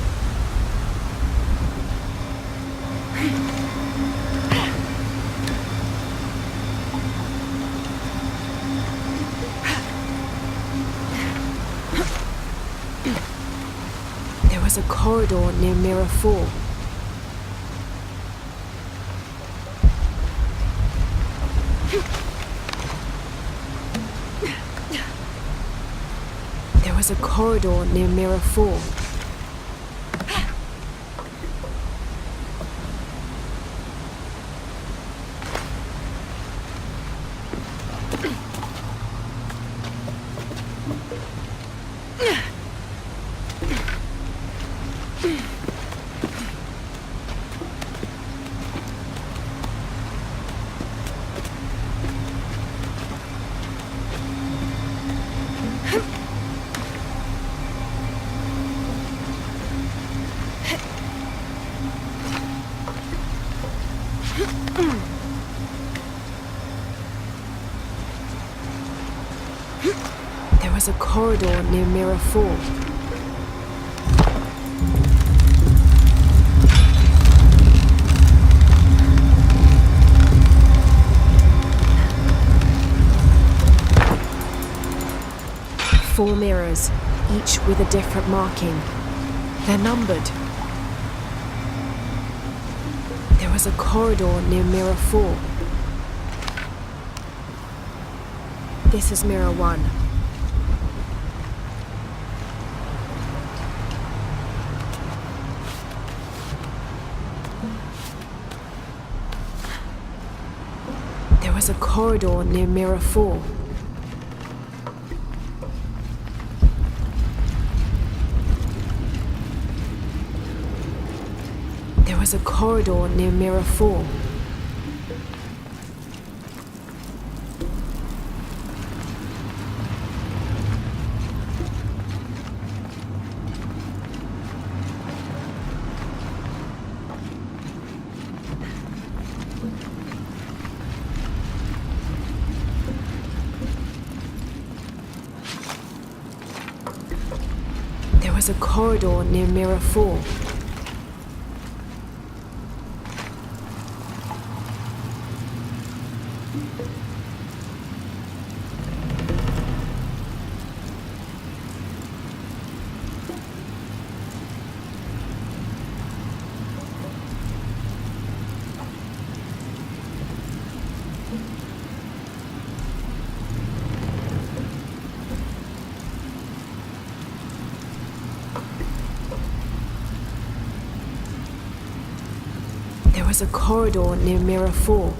There was a corridor near Mirror 4. There was a corridor near Mirror 4. There was a corridor near Mirror 4. Four mirrors, each with a different marking. They're numbered. There was a corridor near Mirror 4. This is Mirror 1. There was a corridor near Mirror 4. There was a corridor near Mirror 4. There was a corridor near Mirror 4. There was a corridor near Mirror 4.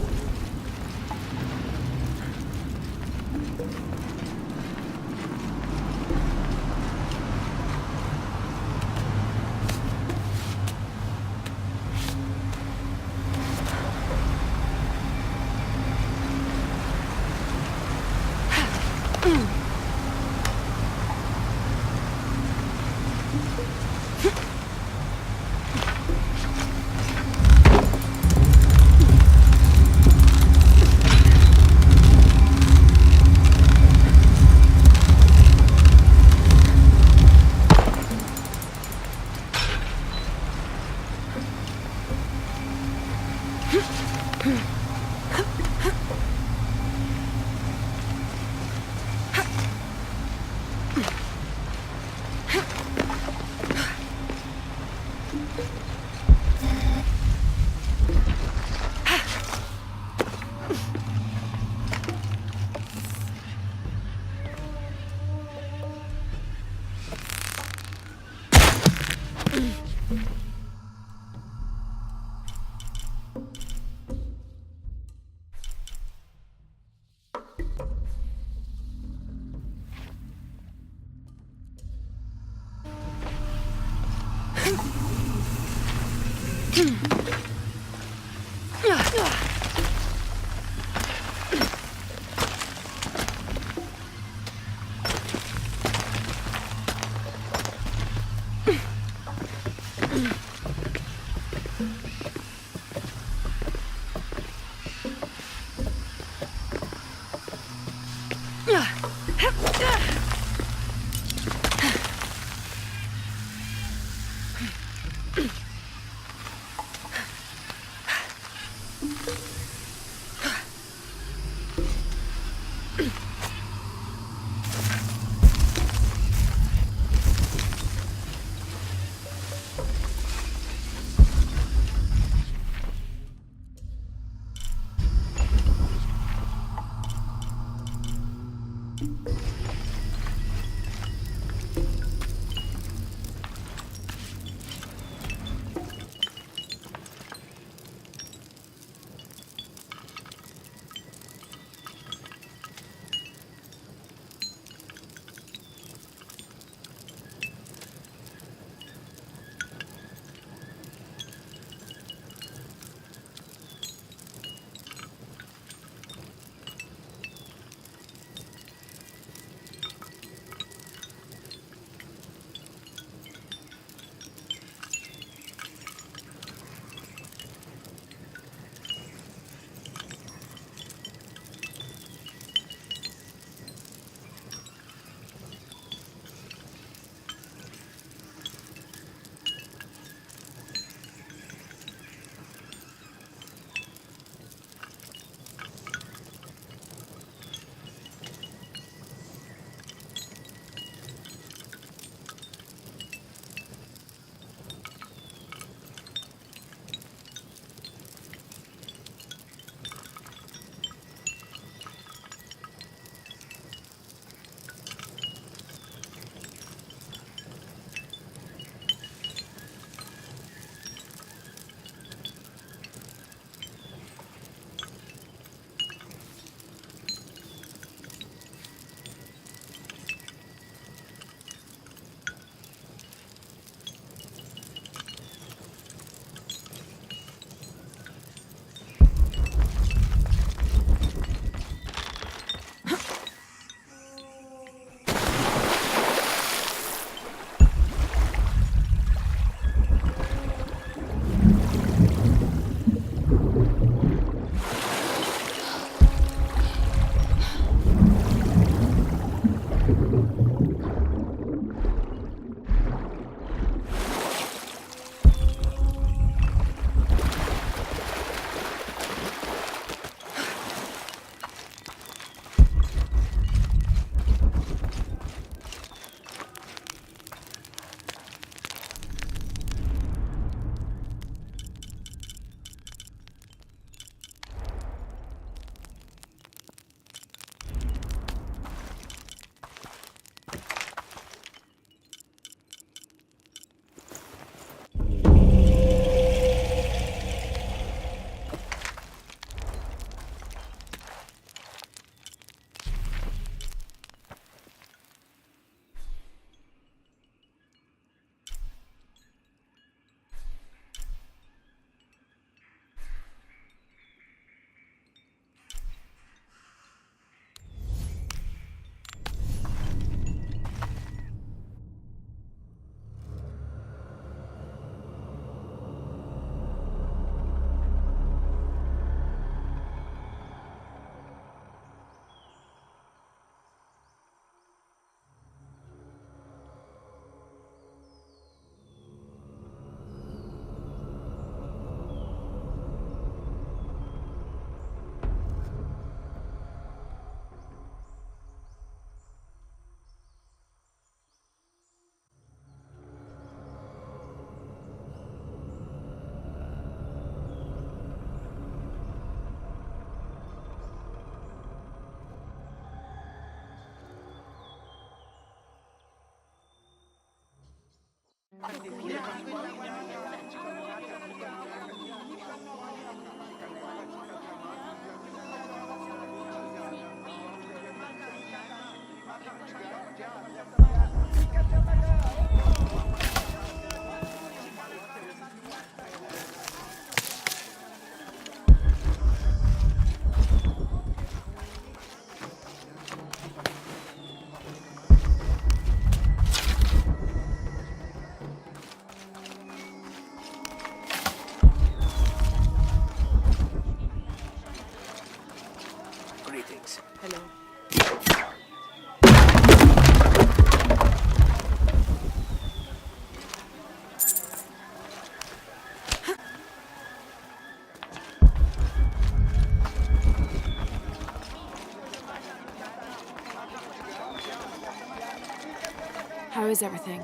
How is everything?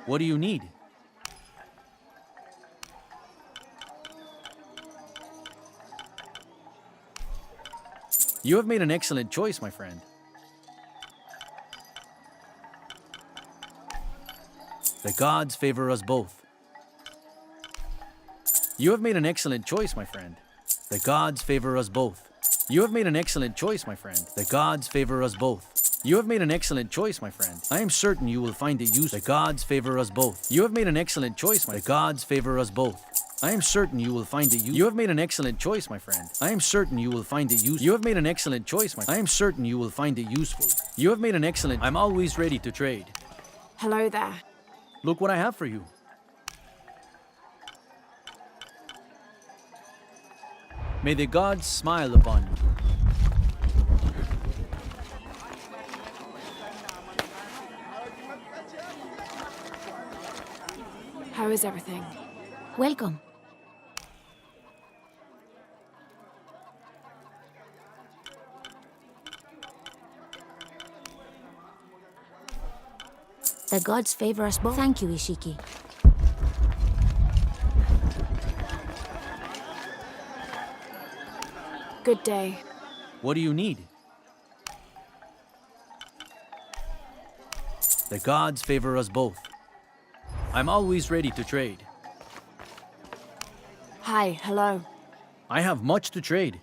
What do you need? You have made an excellent choice, my friend. The gods favor us both. You have made an excellent choice, my friend. The gods favor us both. You have made an excellent choice, my friend. The gods favor us both. You have made an excellent choice, my friend. I am certain you will find it useful. The gods favor us both. You have made an excellent choice, my friend. The gods favor us both. I am certain you will find it useful. You have made an excellent choice, my friend. I am certain you will find it useful. You have made an excellent choice, my friend. I am certain you will find it useful. You have made an excellent... I'm always ready to trade. Hello there. Look what I have for you. May the gods smile upon you. How is everything? Welcome. The gods favor us both. Thank you, Ishiki. Good day. What do you need? The gods favor us both. I'm always ready to trade. Hi, hello. I have much to trade.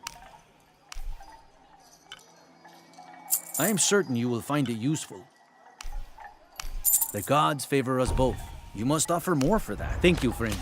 I am certain you will find it useful. The gods favor us both. You must offer more for that. Thank you, friend.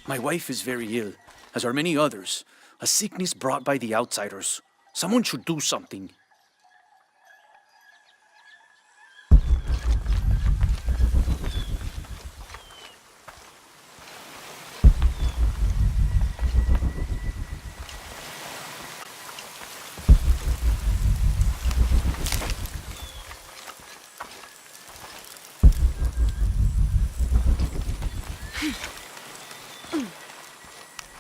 My wife is very ill, as are many others. A sickness brought by the outsiders. Someone should do something.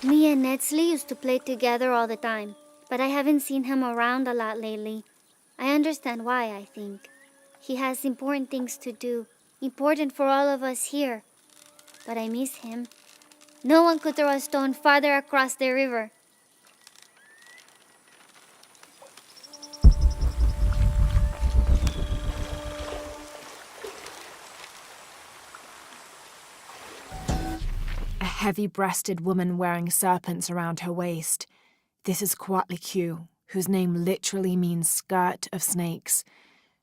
Me and Netsley used to play together all the time, but I haven't seen him around a lot lately. I understand why, I think. He has important things to do, important for all of us here. But I miss him. No one could throw a stone farther across the river. A heavy-breasted woman wearing serpents around her waist. This is Coatlicue, whose name literally means skirt of snakes.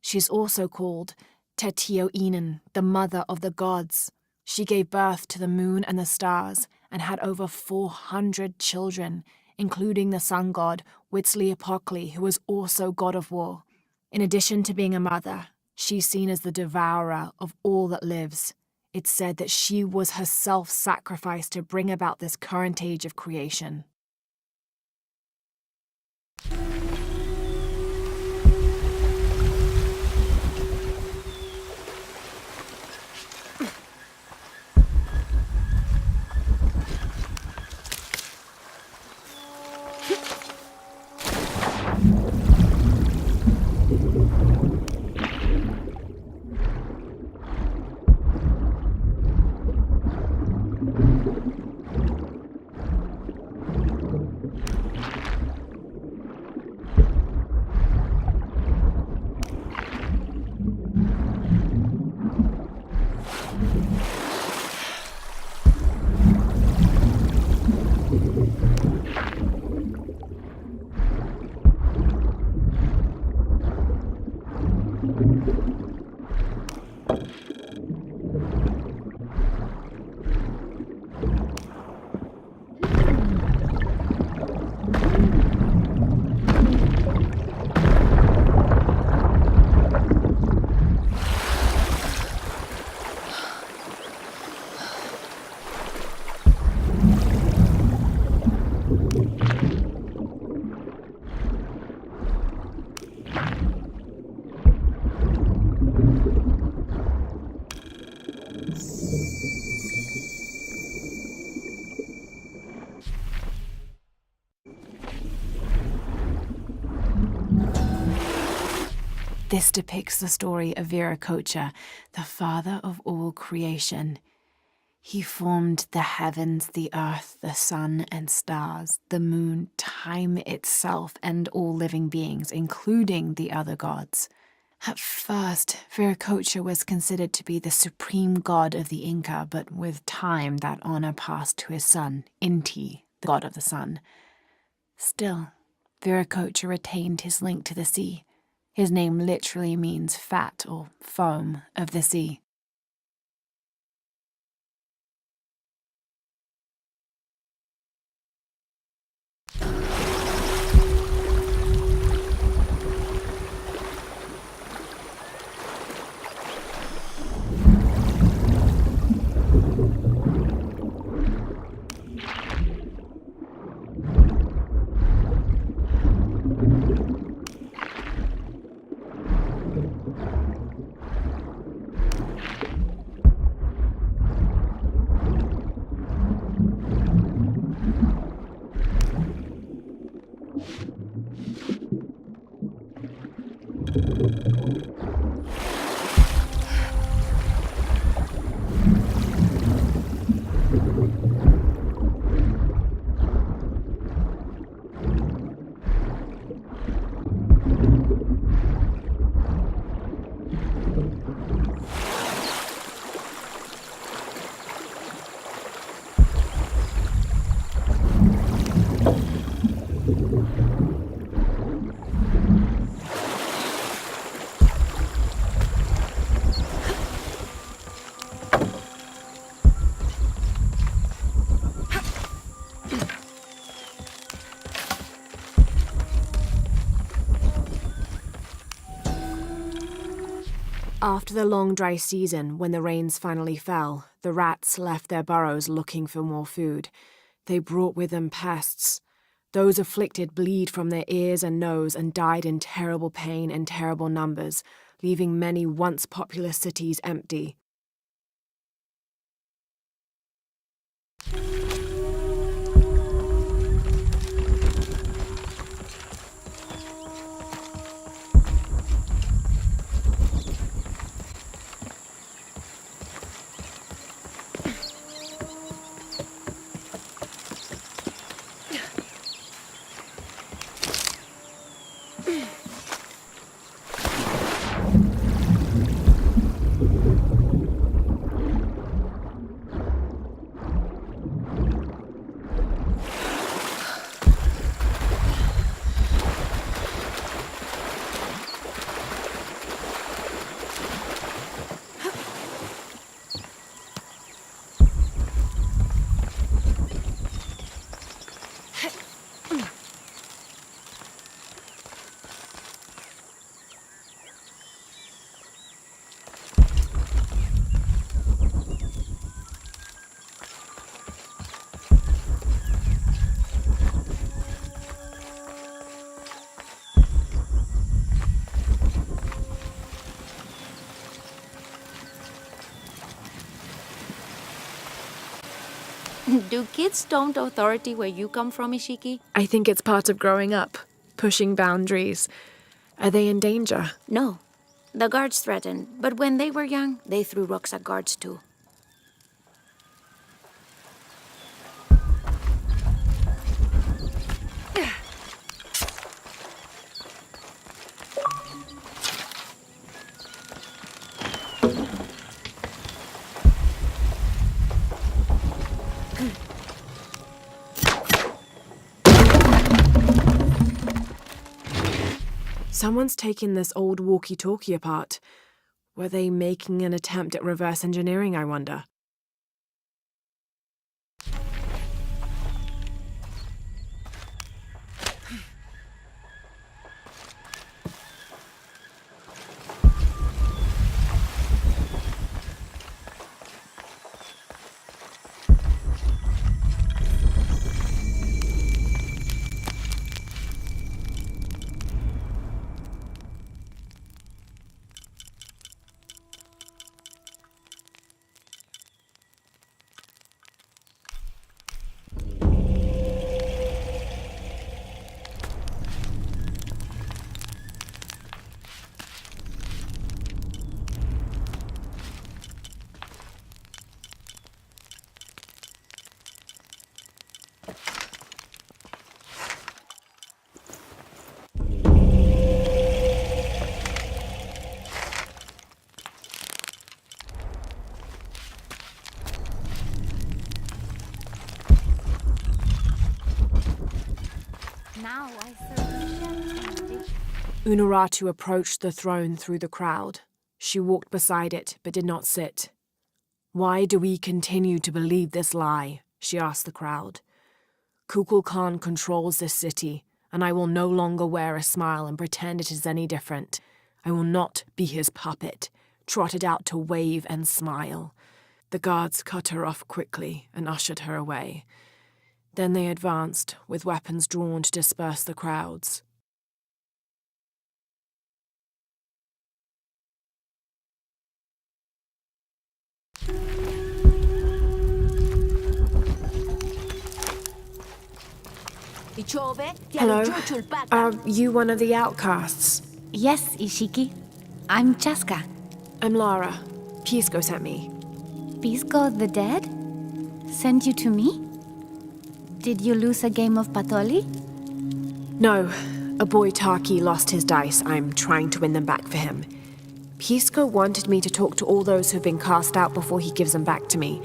She's also called Pt11, the mother of the gods. She gave birth to the moon and the stars and had over 400 children, including the sun god Huitzilopochtli, who was also god of war. In addition to being a mother, she's seen as the devourer of all that lives. It's said that she was herself sacrificed to bring about this current age of creation. This depicts the story of Viracocha, the father of all creation. He formed the heavens, the earth, the sun and stars, the moon, time itself, and all living beings, including the other gods. At first, Viracocha was considered to be the supreme god of the Inca, but with time that honor passed to his son, Inti, the god of the sun. Still, Viracocha retained his link to the sea. His name literally means fat or foam of the sea. After the long dry season, when the rains finally fell, the rats left their burrows looking for more food. They brought with them pests. Those afflicted bleed from their ears and nose and died in terrible pain and terrible numbers, leaving many once populous cities empty. Do kids don't authority where you come from, Ishiki? I think it's part of growing up, pushing boundaries. Are they in danger? No. The guards threatened, but when they were young, they threw rocks at guards too. Someone's taking this old walkie-talkie apart. Were they making an attempt at reverse engineering, I wonder? Now I serve Unuratu approached the throne through the crowd. She walked beside it, but did not sit. "Why do we continue to believe this lie?" she asked the crowd. "Kukulkan controls this city, and I will no longer wear a smile and pretend it is any different. I will not be his puppet, trotted out to wave and smile." The guards cut her off quickly and ushered her away. Then they advanced, with weapons drawn to disperse the crowds. Pt11, ti Hello? alloggiò il pata. Are you one of the outcasts? Yes, Ishiki. I'm Chaska. I'm Lara. Pisco sent me. Pisco the dead? Sent you to me? Did you lose a game of patoli? No, a boy Taki lost his dice. I'm trying to win them back for him. Pisco wanted me to talk to all those who've been cast out before he gives them back to me.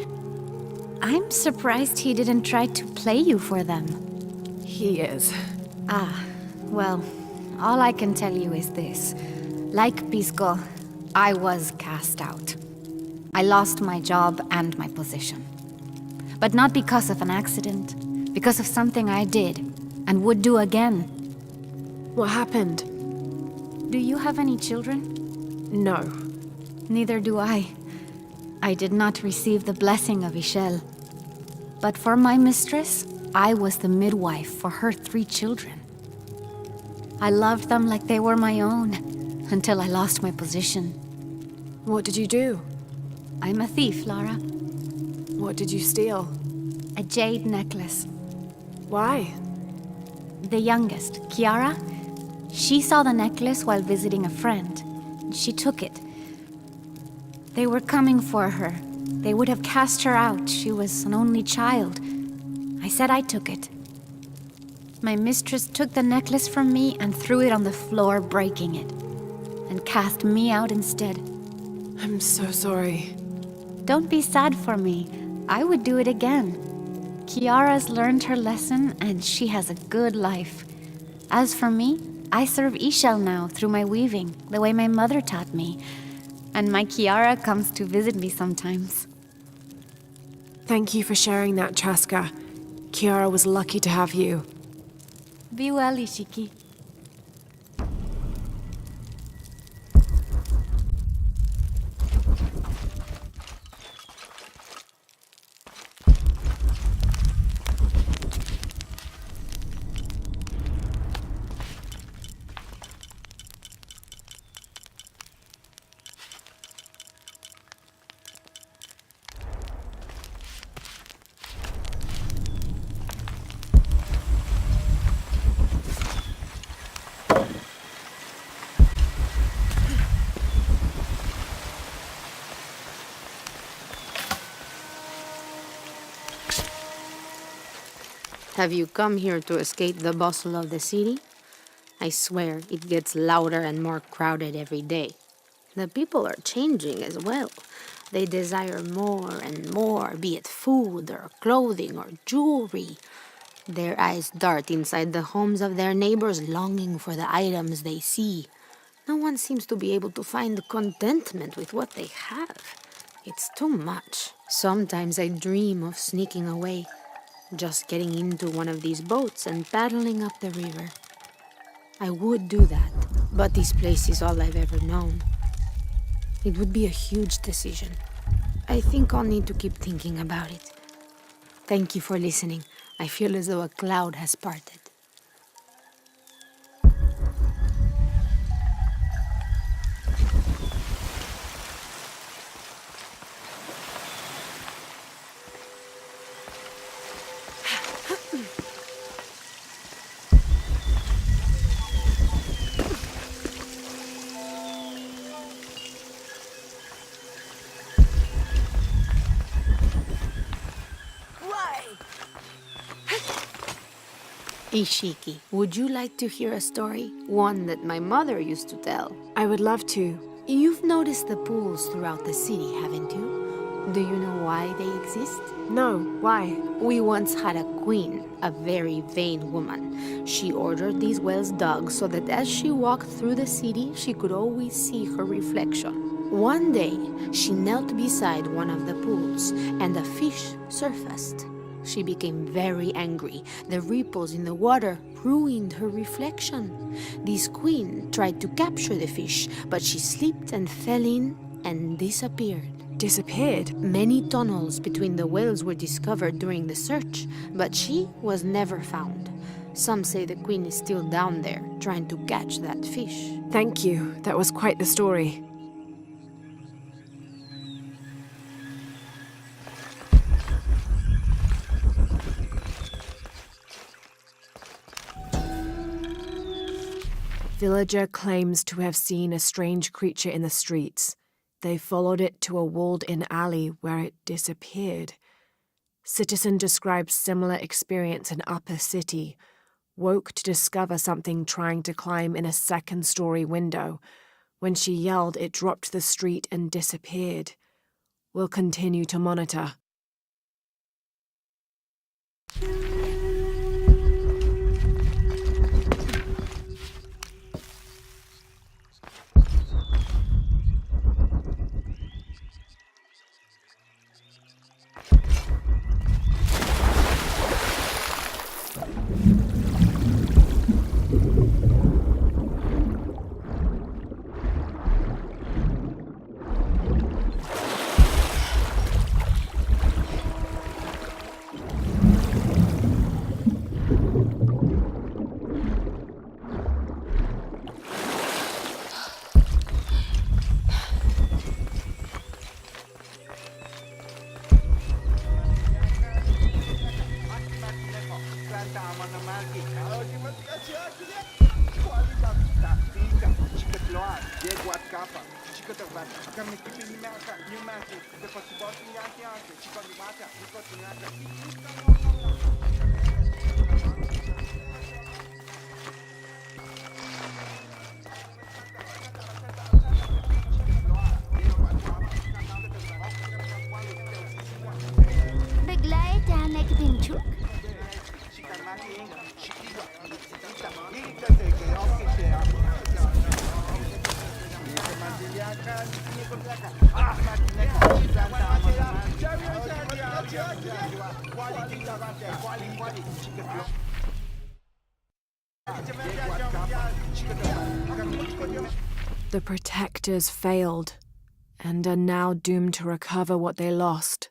I'm surprised he didn't try to play you for them. He is. Well, all I can tell you is this. Like Pisco, I was cast out. I lost my job and my position. But not because of an accident, because of something I did and would do again. What happened? Do you have any children? No. Neither do I. I did not receive the blessing of Ishel. But for my mistress, I was the midwife for her 3 children. I loved them like they were my own, until I lost my position. What did you do? I'm a thief, Lara. What did you steal? A jade necklace. Why? The youngest, Kiara, she saw the necklace while visiting a friend. She took it. They were coming for her. They would have cast her out. She was an only child. I said I took it. My mistress took the necklace from me and threw it on the floor, breaking it, and cast me out instead. I'm so sorry. Don't be sad for me. I would do it again. Kiara's learned her lesson, and she has a good life. As for me, I serve Ishel now through my weaving, the way my mother taught me. And my Kiara comes to visit me sometimes. Thank you for sharing that, Chaska. Kiara was lucky to have you. Be well, Ishiki. Have you come here to escape the bustle of the city? I swear, it gets louder and more crowded every day. The people are changing as well. They desire more and more, be it food or clothing or jewelry. Their eyes dart inside the homes of their neighbors, longing for the items they see. No one seems to be able to find contentment with what they have. It's too much. Sometimes I dream of sneaking away, just getting into one of these boats and paddling up the river. I would do that, but this place is all I've ever known. It would be a huge decision. I think I'll need to keep thinking about it. Thank you for listening. I feel as though a cloud has parted. Ishiki, would you like to hear a story? One that my mother used to tell. I would love to. You've noticed the pools throughout the city, haven't you? Do you know why they exist? No, why? We once had a queen, a very vain woman. She ordered these wells dug so that as she walked through the city, she could always see her reflection. One day, she knelt beside one of the pools, and a fish surfaced. She became very angry. The ripples in the water ruined her reflection. This queen tried to capture the fish, but she slipped and fell in and disappeared. Disappeared? Many tunnels between the wells were discovered during the search, but she was never found. Some say the queen is still down there, trying to catch that fish. Thank you. That was quite the story. Villager claims to have seen a strange creature in the streets. They followed it to a walled-in alley where it disappeared. Citizen describes similar experience in Upper City. Woke to discover something trying to climb in a second-story window. When she yelled, it dropped to the street and disappeared. We'll continue to monitor. The protectors failed, and are now doomed to recover what they lost.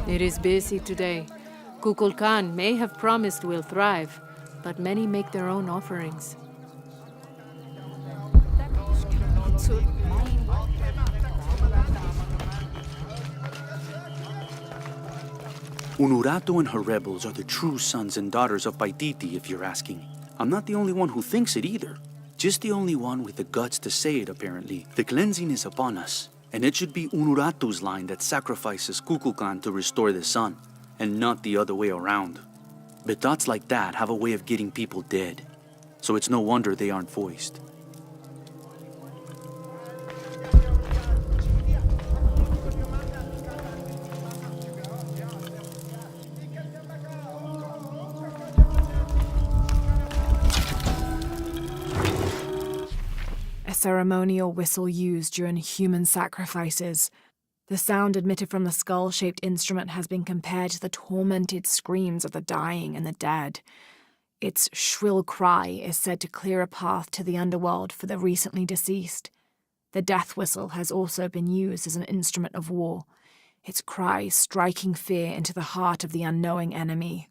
It is busy today. Kukulkan may have promised we'll thrive, but many make their own offerings. Unurato and her rebels are the true sons and daughters of Paititi, if you're asking. I'm not the only one who thinks it either. Just the only one with the guts to say it, apparently. The cleansing is upon us, and it should be Unuratu's line that sacrifices Kukulkan to restore the sun, and not the other way around. But thoughts like that have a way of getting people dead, so it's no wonder they aren't voiced. A ceremonial whistle used during human sacrifices. The sound emitted from the skull-shaped instrument has been compared to the tormented screams of the dying and the dead. Its shrill cry is said to clear a path to the underworld for the recently deceased. The death whistle has also been used as an instrument of war, its cry striking fear into the heart of the unknowing enemy.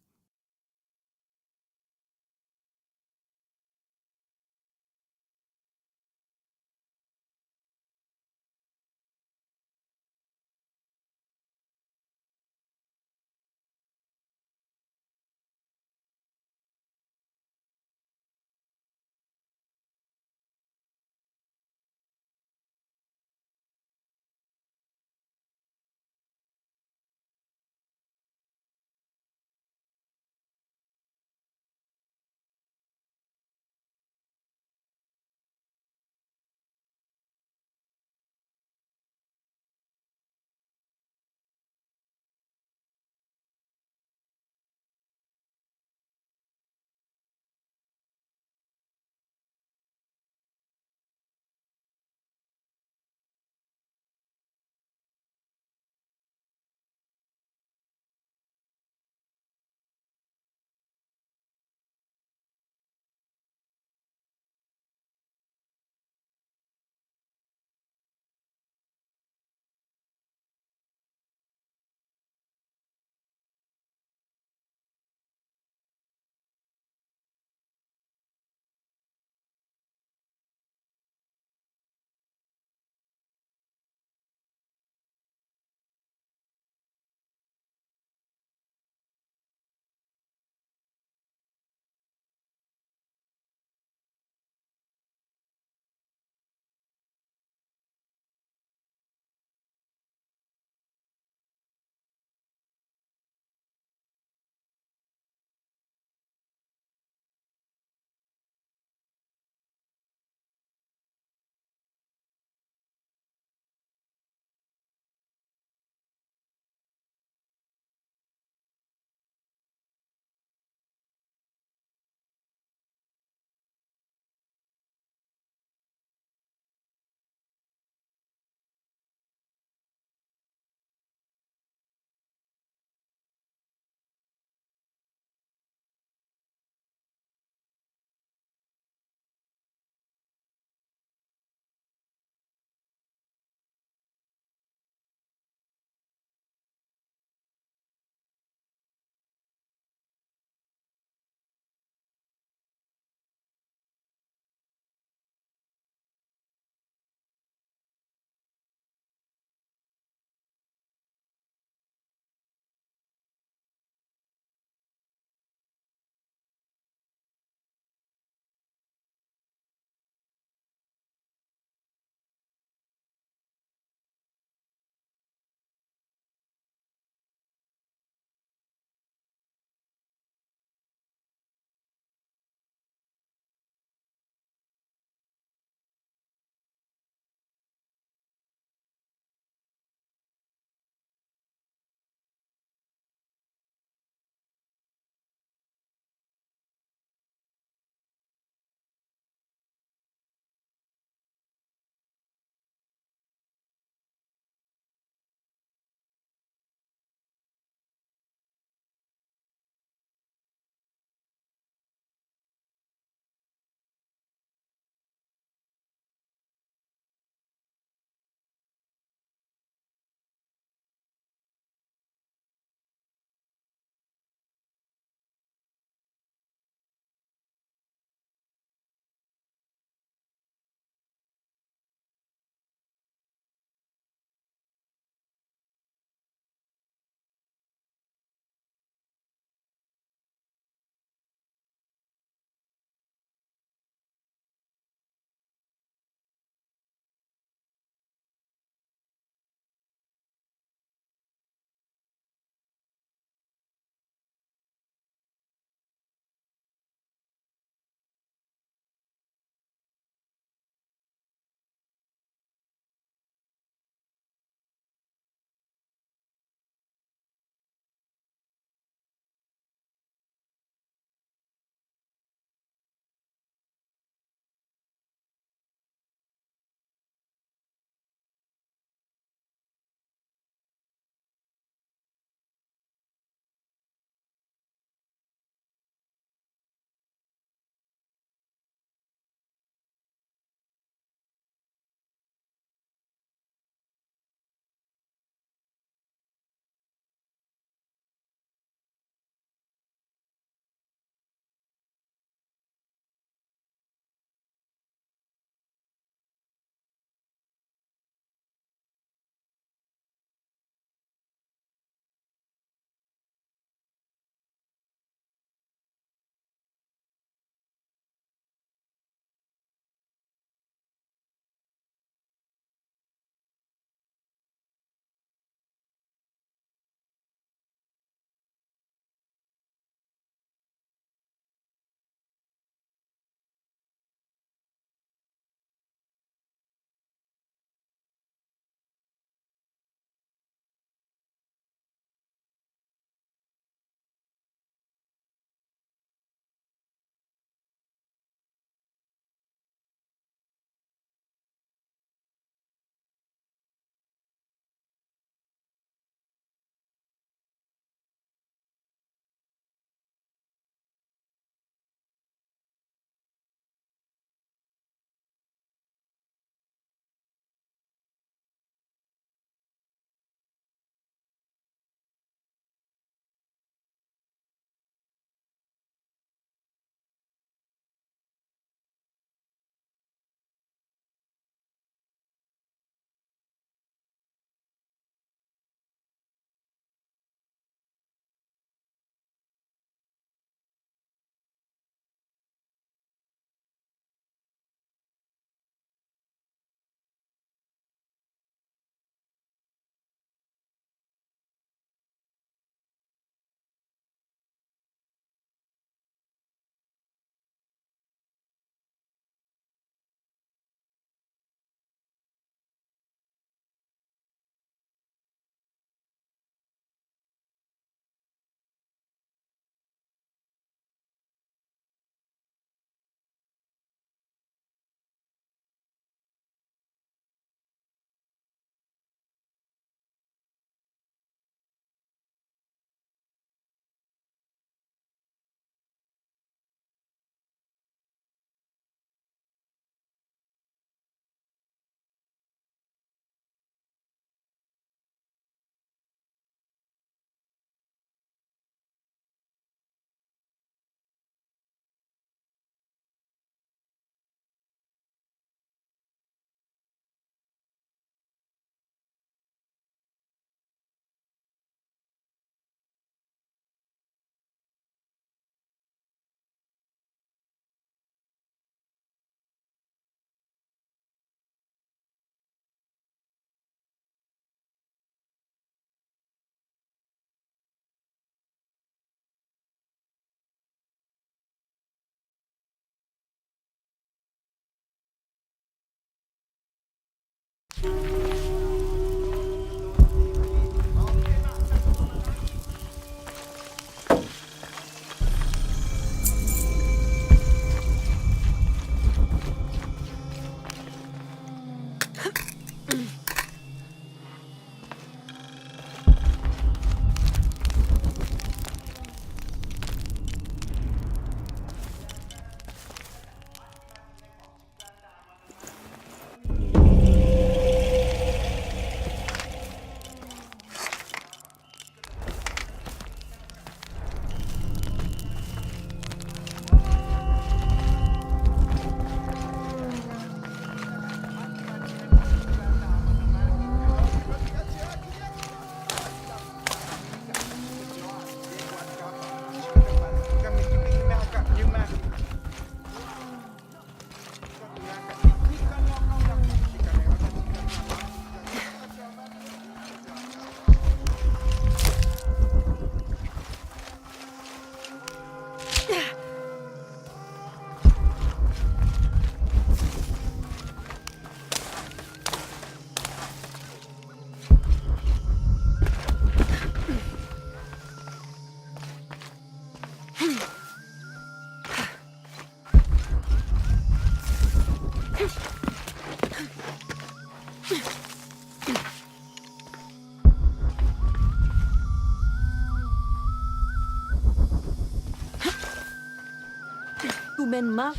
men ma.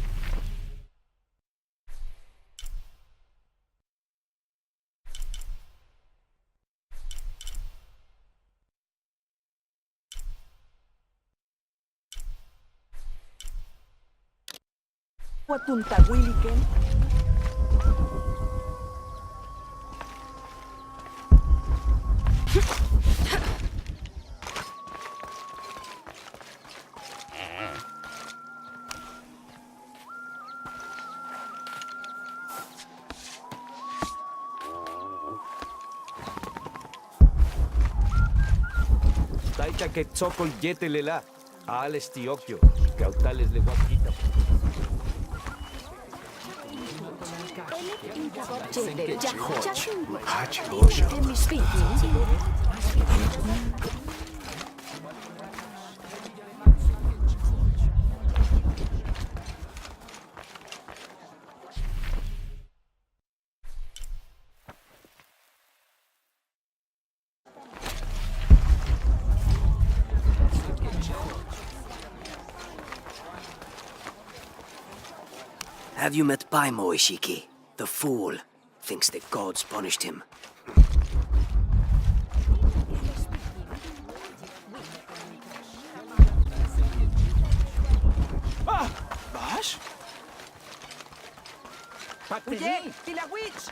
Watun tawiliken. Taita que tzocol yetelela. Ales tiokio. Cautales le guaquita. Have you met Paimo, Ishiki? The fool thinks the gods punished him. Bash? Oye, la witch.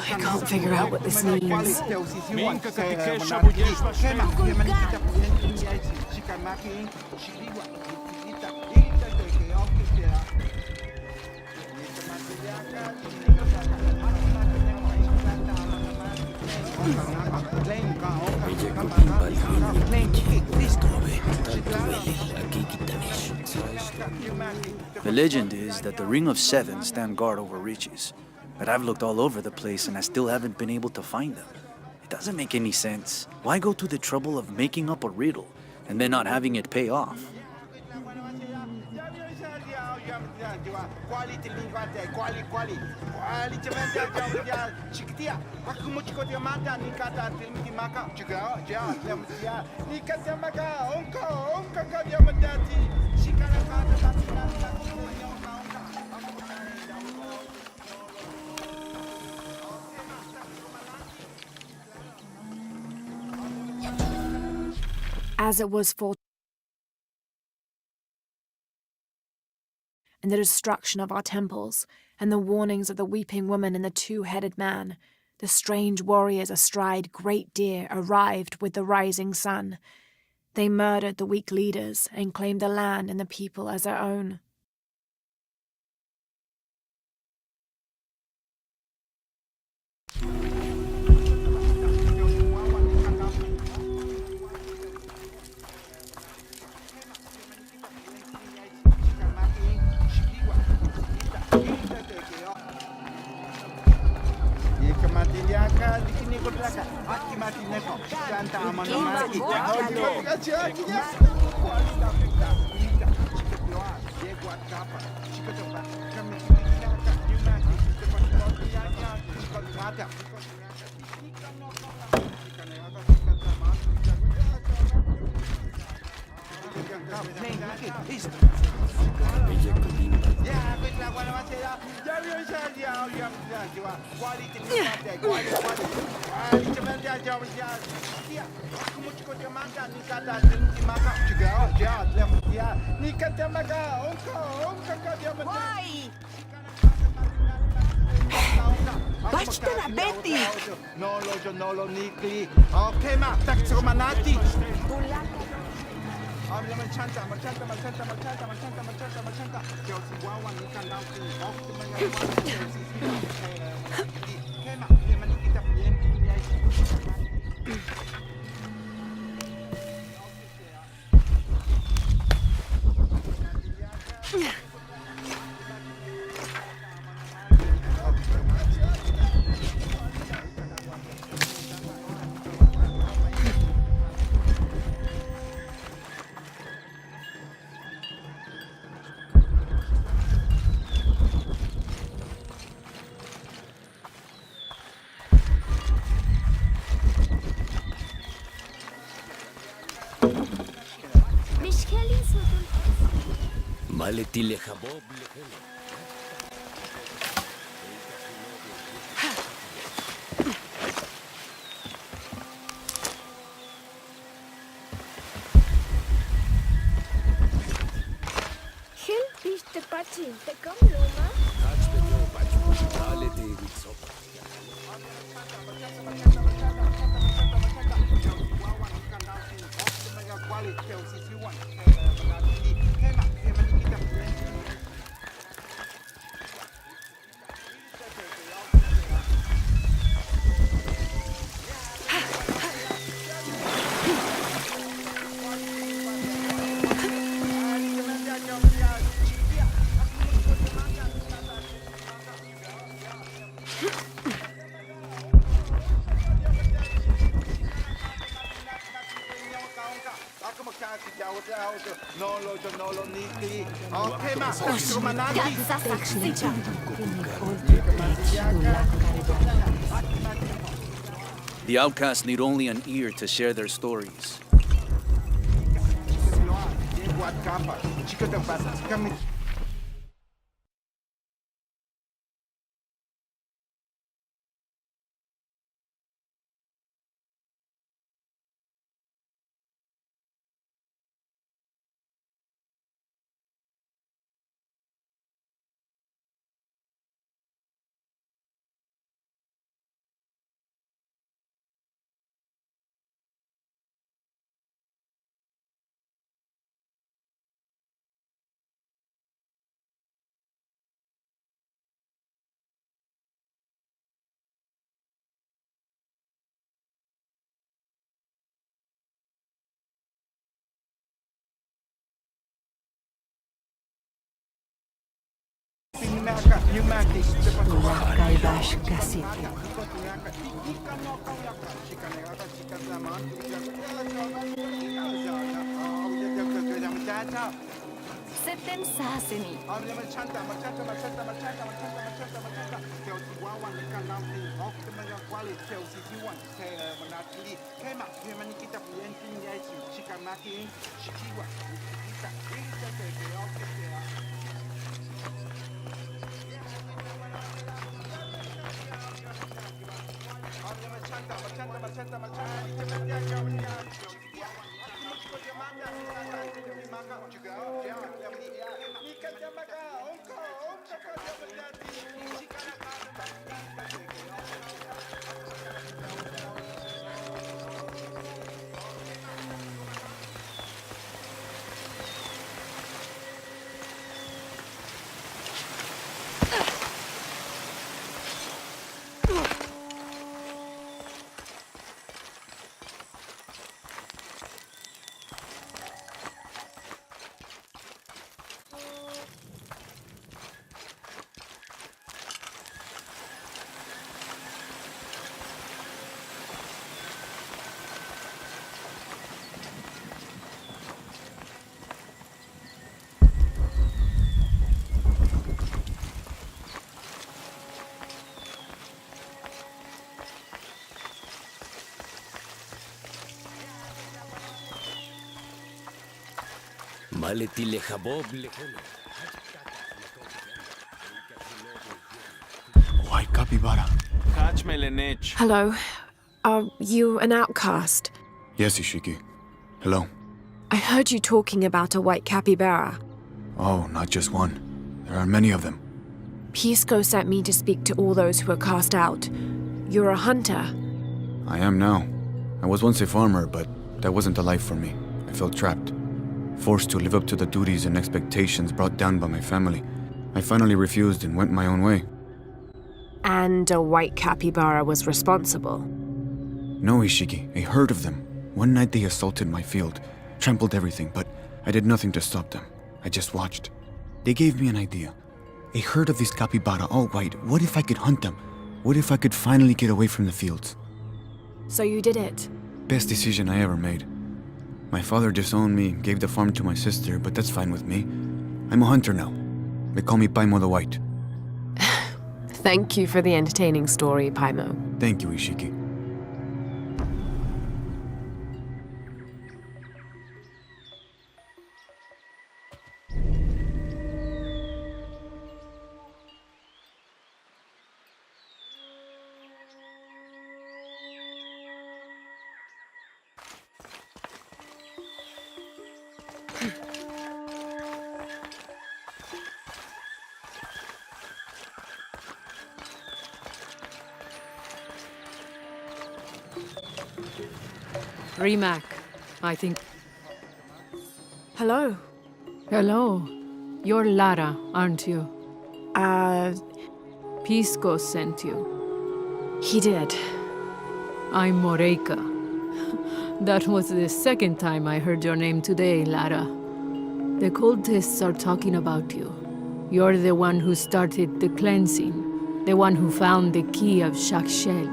I can't figure out what this means. The legend is that the Ring of Seven stand guard over riches, but I've looked all over the place and I still haven't been able to find them. It doesn't make any sense. Why go to the trouble of making up a riddle and then not having it pay off? As it was for and the destruction of our temples, and the warnings of the weeping woman and the two-headed man, the strange warriors astride great deer arrived with the rising sun. They murdered the weak leaders and claimed the land and the people as their own. Basta na, Betty! Nolo, Nikli. Okay, ma. Takso manati. Maleti lechabob lechelo. Gil, bist de Pachi, de Kamloma? Maleti vitsopa. Nolo, Nikli. Okay, ma. Takso manati. The outcasts need only an ear to share their stories. Sitten saaseni. Maleti lechabob lechelo. White capybara. Hello. Are you an outcast? Yes, Ishiki. Hello. I heard you talking about a white capybara. Oh, not just one. There are many of them. Pisco sent me to speak to all those who were cast out. You're a hunter. I am now. I was once a farmer, but that wasn't a life for me. I felt trapped. Forced to live up to the duties and expectations brought down by my family. I finally refused and went my own way. And a white capybara was responsible. No, Ishiki, a herd of them. One night they assaulted my field, trampled everything, but I did nothing to stop them. I just watched. They gave me an idea. A herd of these capybara, all white. What if I could hunt them? What if I could finally get away from the fields? So you did it. Best decision I ever made. My father disowned me, gave the farm to my sister, but that's fine with me. I'm a hunter now. They call me Paimo the White. Thank you for the entertaining story, Paimo. Thank you, Ishiki. Rimac, I think. Hello. Hello. You're Lara, aren't you? Pisco sent you. He did. I'm Moreika. That was the second time I heard your name today, Lara. The cultists are talking about you. You're the one who started the cleansing, the one who found the key of Shakshel.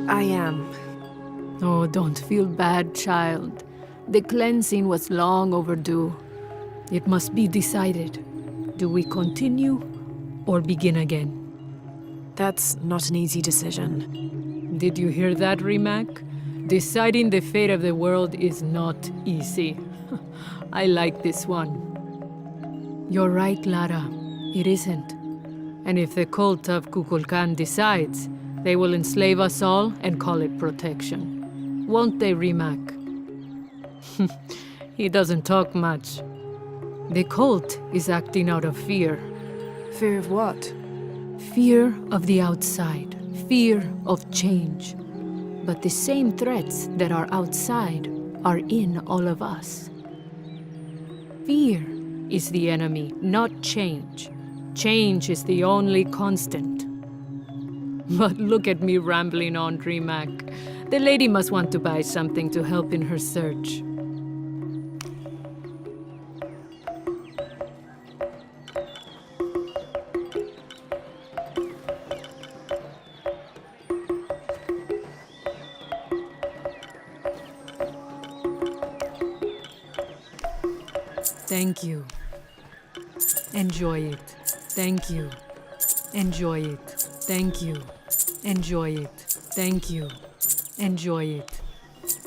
I am. Oh, don't feel bad, child. The cleansing was long overdue. It must be decided. Do we continue or begin again? That's not an easy decision. Did you hear that, Rimac? Deciding the fate of the world is not easy. I like this one. You're right, Lara. It isn't. And if the cult of Kukulkan decides, they will enslave us all and call it protection. Won't they, Rimac? He doesn't talk much. The cult is acting out of fear. Fear of what? Fear of the outside. Fear of change. But the same threats that are outside are in all of us. Fear is the enemy, not change. Change is the only constant. But look at me rambling on, Rimac. The lady must want to buy something to help in her search. Thank you. Enjoy it. Thank you. Enjoy it. Thank you. Enjoy it. Thank you. Enjoy it.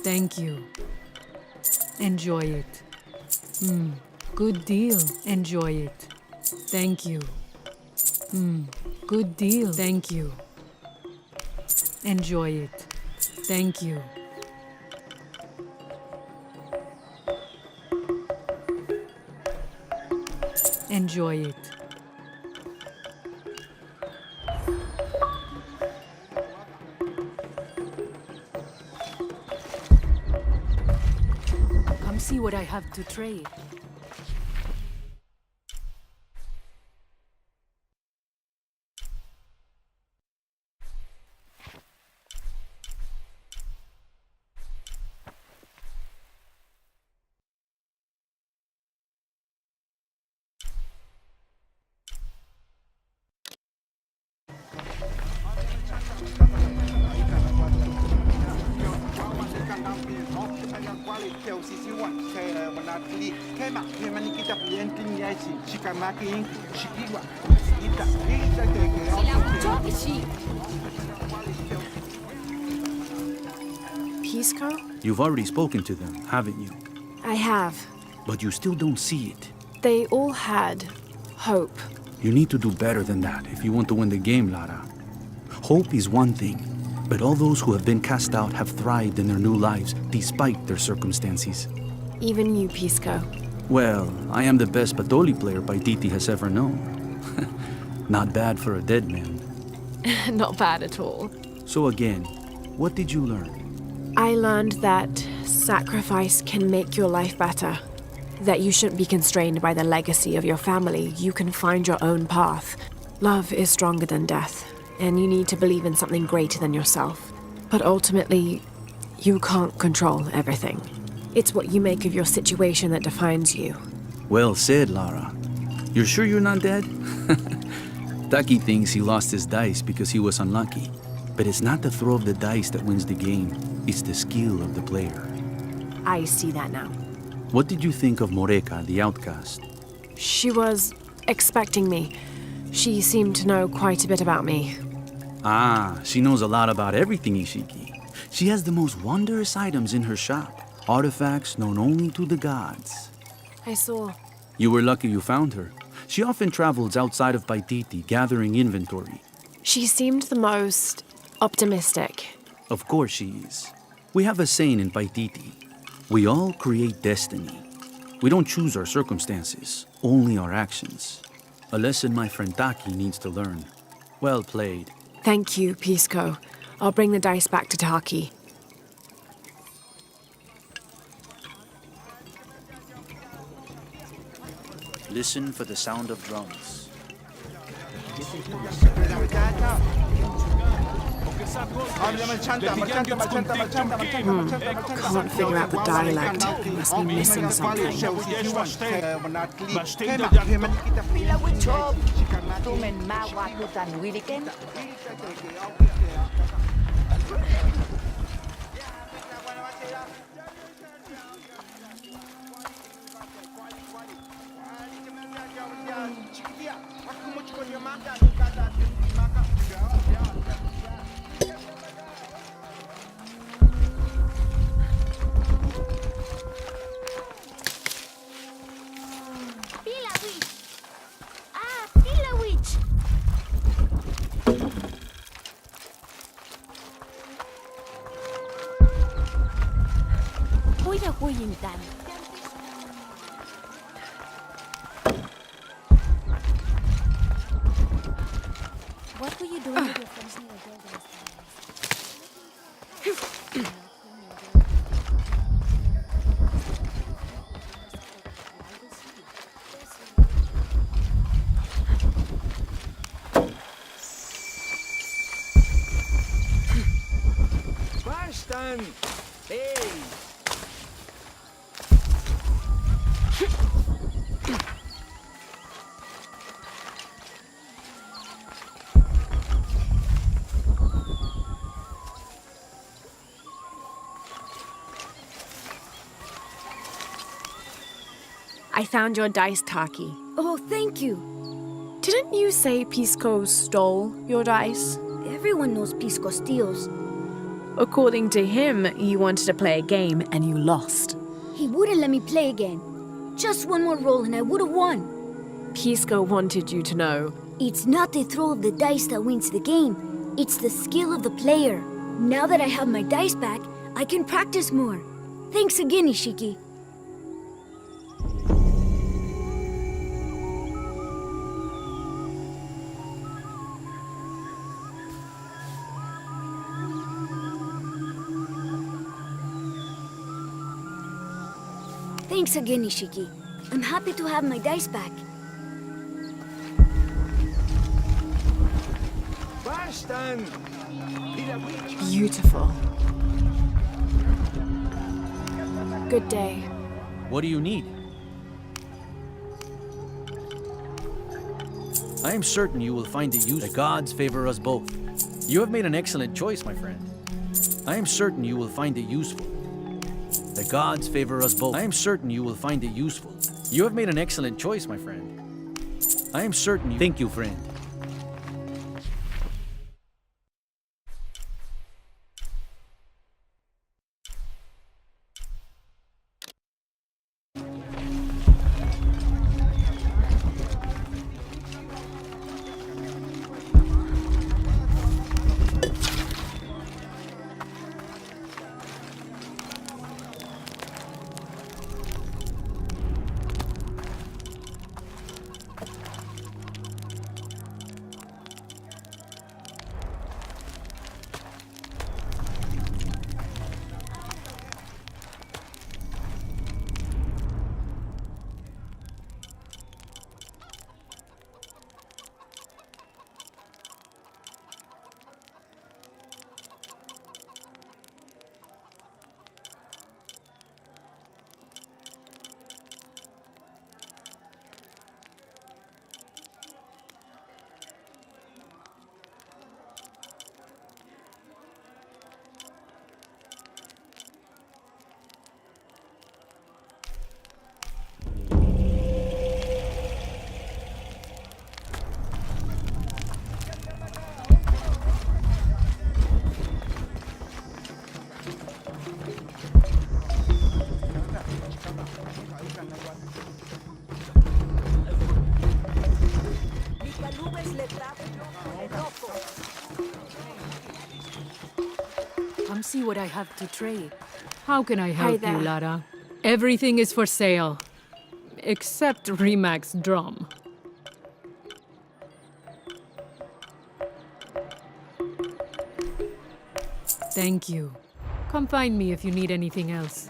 Thank you. Enjoy it. Good deal. Enjoy it. Thank you. Good deal. Thank you. Enjoy it. Thank you. Enjoy it. Come see what I have to trade. Pisco? You've already spoken to them, haven't you? I have. But you still don't see it. They all had hope. You need to do better than that if you want to win the game, Lara. Hope is one thing, but all those who have been cast out have thrived in their new lives despite their circumstances. Even you, Pisco. Well, I am the best Patoli player Paititi has ever known. Not bad for a dead man. Not bad at all. So again, what did you learn? I learned that sacrifice can make your life better. That you shouldn't be constrained by the legacy of your family. You can find your own path. Love is stronger than death, and you need to believe in something greater than yourself. But ultimately, you can't control everything. It's what you make of your situation that defines you. Well said, Lara. You're sure you're not dead? Taki thinks he lost his dice because he was unlucky. But it's not the throw of the dice that wins the game. It's the skill of the player. I see that now. What did you think of Moreka, the outcast? She was expecting me. She seemed to know quite a bit about me. Ah, she knows a lot about everything, Ishiki. She has the most wondrous items in her shop. Artifacts known only to the gods. I saw. You were lucky you found her. She often travels outside of Paititi, gathering inventory. She seemed the most optimistic. Of course she is. We have a saying in Paititi. We all create destiny. We don't choose our circumstances, only our actions. A lesson my friend Taki needs to learn. Well played. Thank you, Pisco. I'll bring the dice back to Taki. Listen for the sound of drums. Can't figure out the dialect. Must be missing something. What were you doing with your friends near the building? Bastan! Hey! I found your dice, Taki. Oh, thank you. Didn't you say Pisco stole your dice? Everyone knows Pisco steals. According to him, you wanted to play a game and you lost. He wouldn't let me play again. Just one more roll and I would have won. Pisco wanted you to know. It's not the throw of the dice that wins the game. It's the skill of the player. Now that I have my dice back, I can practice more. Thanks again, Ishiki. Thanks again, Ishiki. I'm happy to have my dice back. Bastan! Beautiful. Good day. What do you need? I am certain you will find it useful. The gods favor us both. You have made an excellent choice, my friend. I am certain you will find it useful. The gods favor us both. I am certain you will find it useful. You have made an excellent choice, my friend. I am certain you... Thank you, friend. what I have to trade. How can I Hi help there. you, Lara? Everything is for sale. Except Remac's drum. Thank you. Come find me if you need anything else.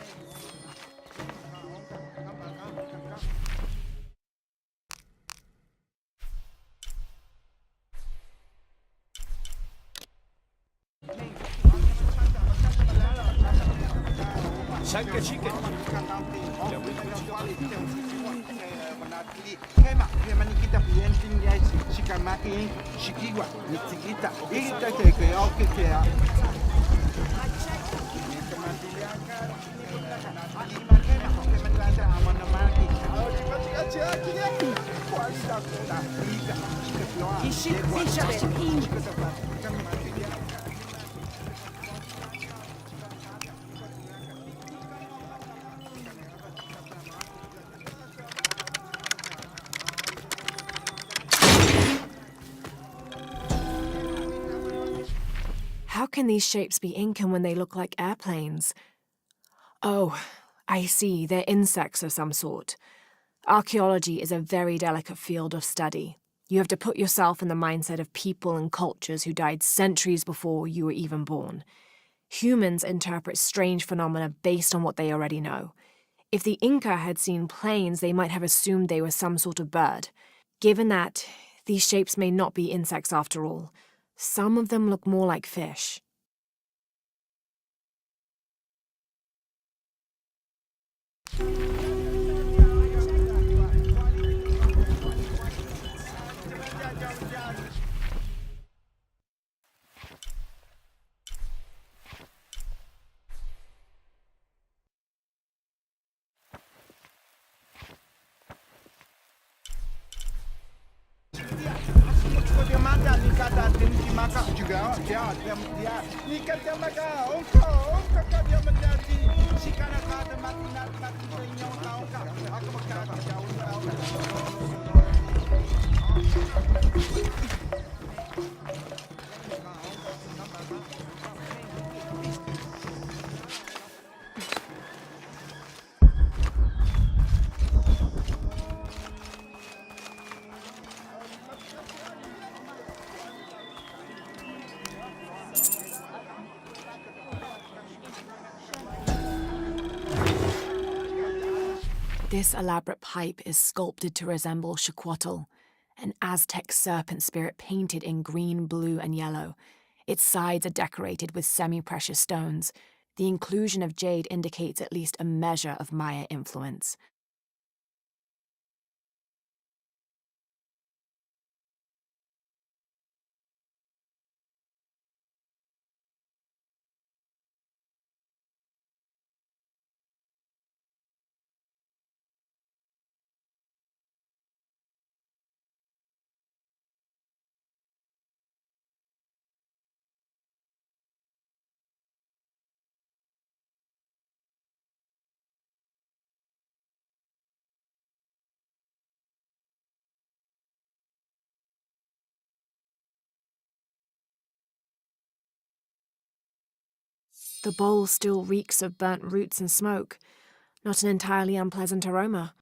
Sanka chicken. Kema, kema nikita pientin ya shikamaki, shikiwa, nitikita, irita teke, oke kea. How can these shapes be Incan when they look like airplanes? Oh, I see, they're insects of some sort. Archaeology is a very delicate field of study. You have to put yourself in the mindset of people and cultures who died centuries before you were even born. Humans interpret strange phenomena based on what they already know. If the Inca had seen planes, they might have assumed they were some sort of bird. Given that, these shapes may not be insects after all. Some of them look more like fish. This elaborate pipe is sculpted to resemble Xicuatl, an Aztec serpent spirit painted in green, blue, and yellow. Its sides are decorated with semi-precious stones. The inclusion of jade indicates at least a measure of Maya influence. The bowl still reeks of burnt roots and smoke. Not an entirely unpleasant aroma.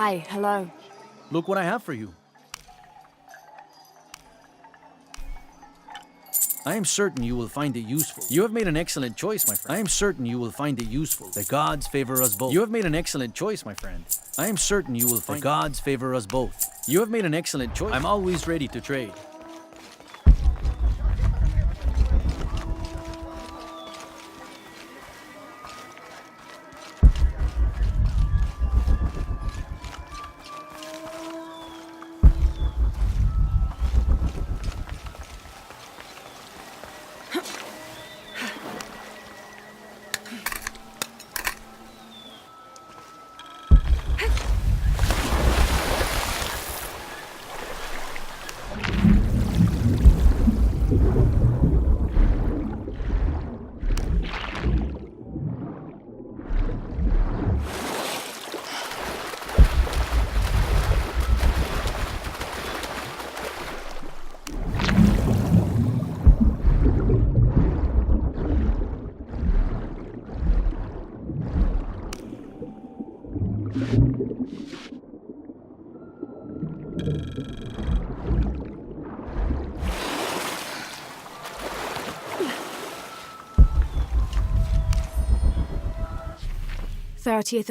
Hi, hello. Look what I have for you. I am certain you will find it useful. You have made an excellent choice, my friend. I am certain you will find it useful. The gods favor us both. You have made an excellent choice, my friend. I am certain you will find the gods favor us both. You have made an excellent choice. I'm always ready to trade.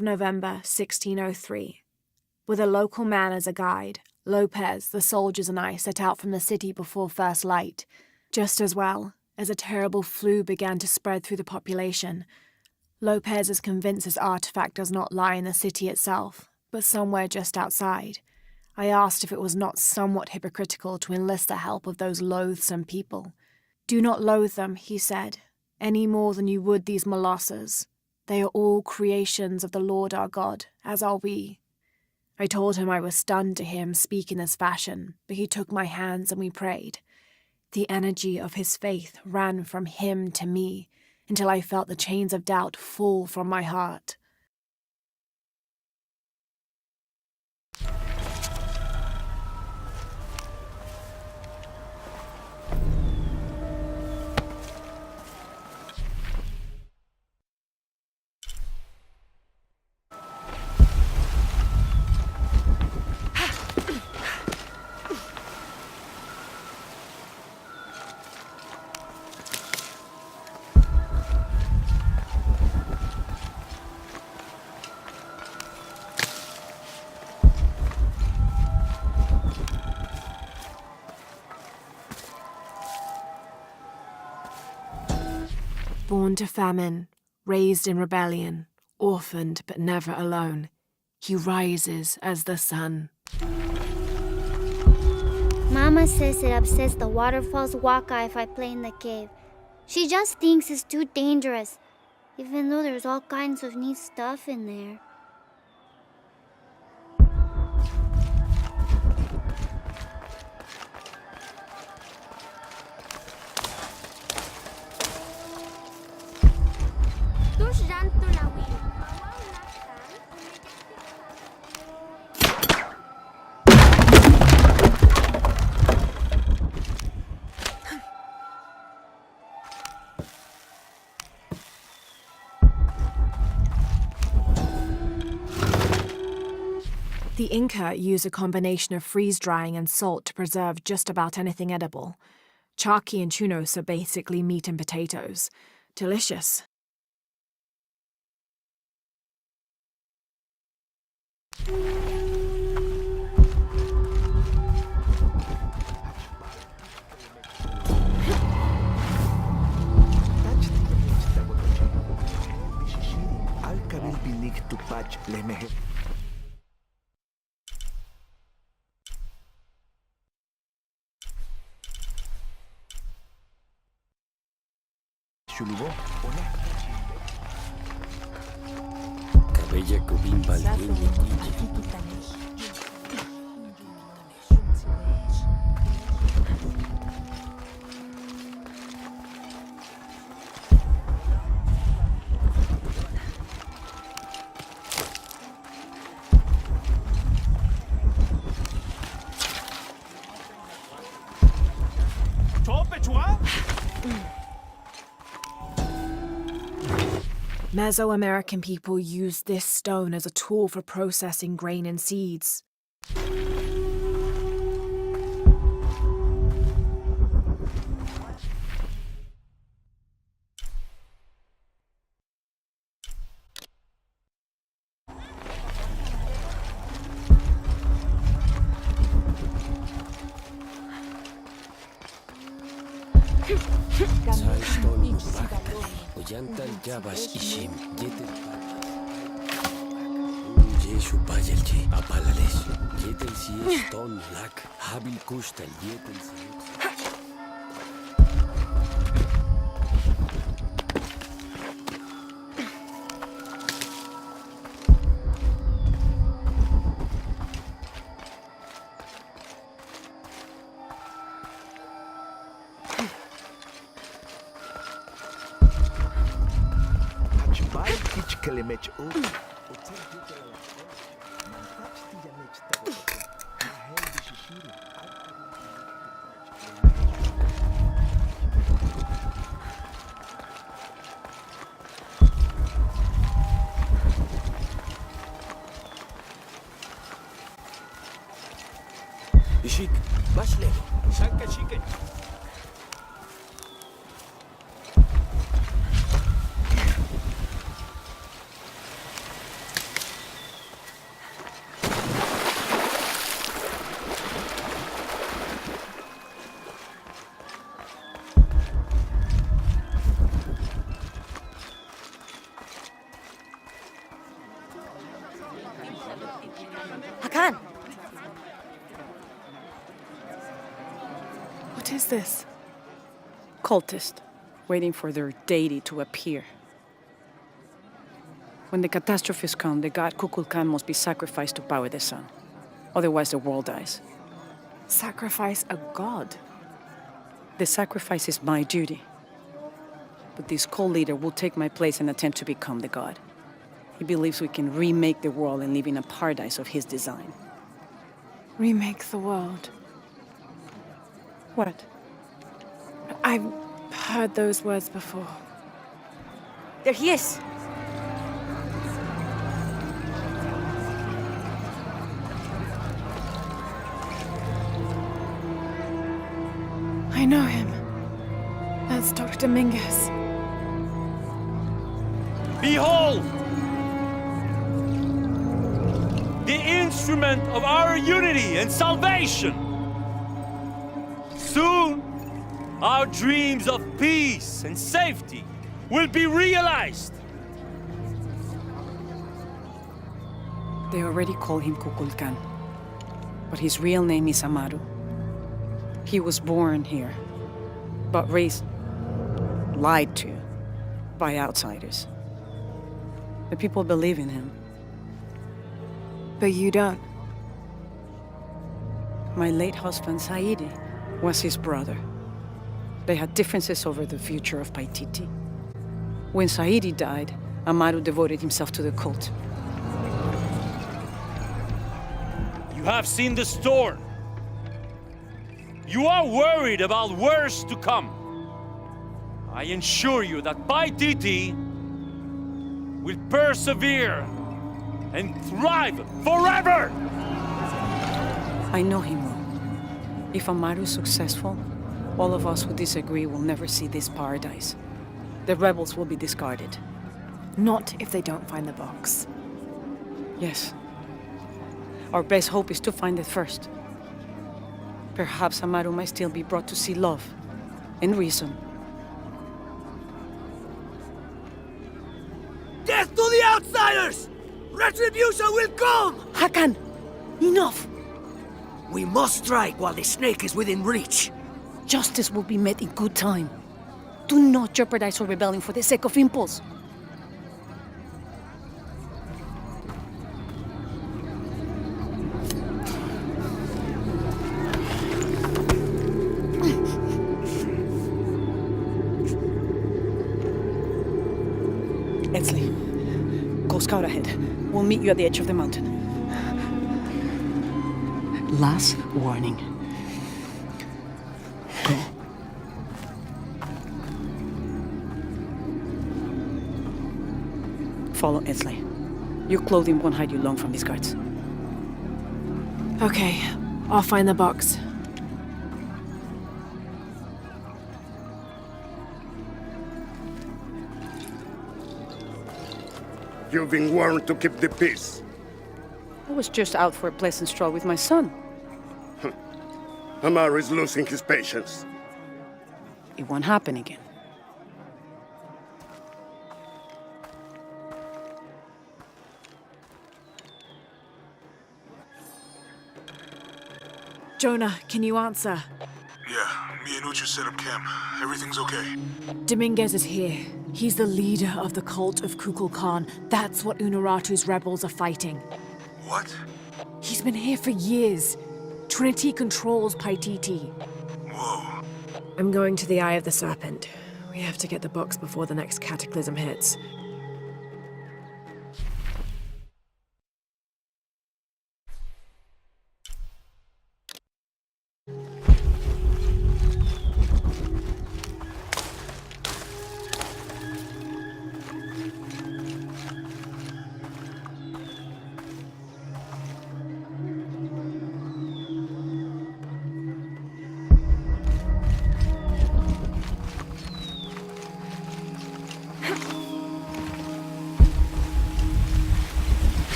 November 1603. With a local man as a guide, Lopez, the soldiers, and I set out from the city before first light. Just as well, as a terrible flu began to spread through the population. Lopez is convinced his artifact does not lie in the city itself, but somewhere just outside. I asked if it was not somewhat hypocritical to enlist the help of those loathsome people. Do not loathe them, he said, any more than you would these molosses. They are all creations of the Lord our God, as are we. I told him I was stunned to hear him speak in this fashion, but he took my hands and we prayed. The energy of his faith ran from him to me, until I felt the chains of doubt fall from my heart. Born to famine, raised in rebellion, orphaned but never alone, he rises as the sun. Mama says it upsets the waterfall's waka if I play in the cave. She just thinks it's too dangerous, even though there's all kinds of neat stuff in there. The Inca used a combination of freeze-drying and salt to preserve just about anything edible. Charqui and chunos are basically meat and potatoes. Delicious. Cabella Cubimba Mesoamerican people used this stone as a tool for processing grain and seeds. Oyantal Yabas Ishim, Yetel Jeshu Bayelji, Apalales, Yetel Sies Ton Lak, Habil Kustal, Yetel Sies. Ishik, Bashle, Shanka Chicken. Hakan! What is this? Cultist, waiting for their deity to appear. When the catastrophes come, the god Kukulkan must be sacrificed to power the sun. Otherwise, the world dies. Sacrifice a god? The sacrifice is my duty. But this cult leader will take my place and attempt to become the god. He believes we can remake the world and live in a paradise of his design. Remake the world? What? I've heard those words before. There he is! I know him. That's Dr. Dominguez. Behold! The instrument of our unity and salvation! Soon, our dreams of peace and safety will be realized! They already call him Kukulkan, but his real name is Amaru. He was born here, but raised, lied to, by outsiders. The people believe in him. But you don't. My late husband, Saidi, was his brother. They had differences over the future of Paititi. When Saidi died, Amaru devoted himself to the cult. You have seen the storm. You are worried about worse to come. I assure you that Paititi will persevere and thrive forever! I know him well. If Amaru is successful, all of us who disagree will never see this paradise. The rebels will be discarded. Not if they don't find the box. Yes. Our best hope is to find it first. Perhaps Amaru might still be brought to see love and reason. Death to the outsiders! Retribution will come! Hakan! Enough! We must strike while the snake is within reach. Justice will be met in good time. Do not jeopardize our rebellion for the sake of impulse. Edsley, go scout ahead. We'll meet you at the edge of the mountain. Last warning. Go. Follow Esley. Your clothing won't hide you long from these guards. Okay, I'll find the box. You've been warned to keep the peace. I was just out for a pleasant stroll with my son. Amar is losing his patience. It won't happen again. Jonah, can you answer? Yeah, me and Uchu set up camp. Everything's okay. Dominguez is here. He's the leader of the cult of Kukulkan. That's what Unuratu's rebels are fighting. What? He's been here for years. Trinity controls Paititi. Whoa. I'm going to the Eye of the Serpent. We have to get the box before the next cataclysm hits.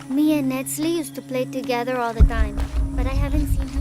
Me and Netsley used to play together all the time, but I haven't seen him.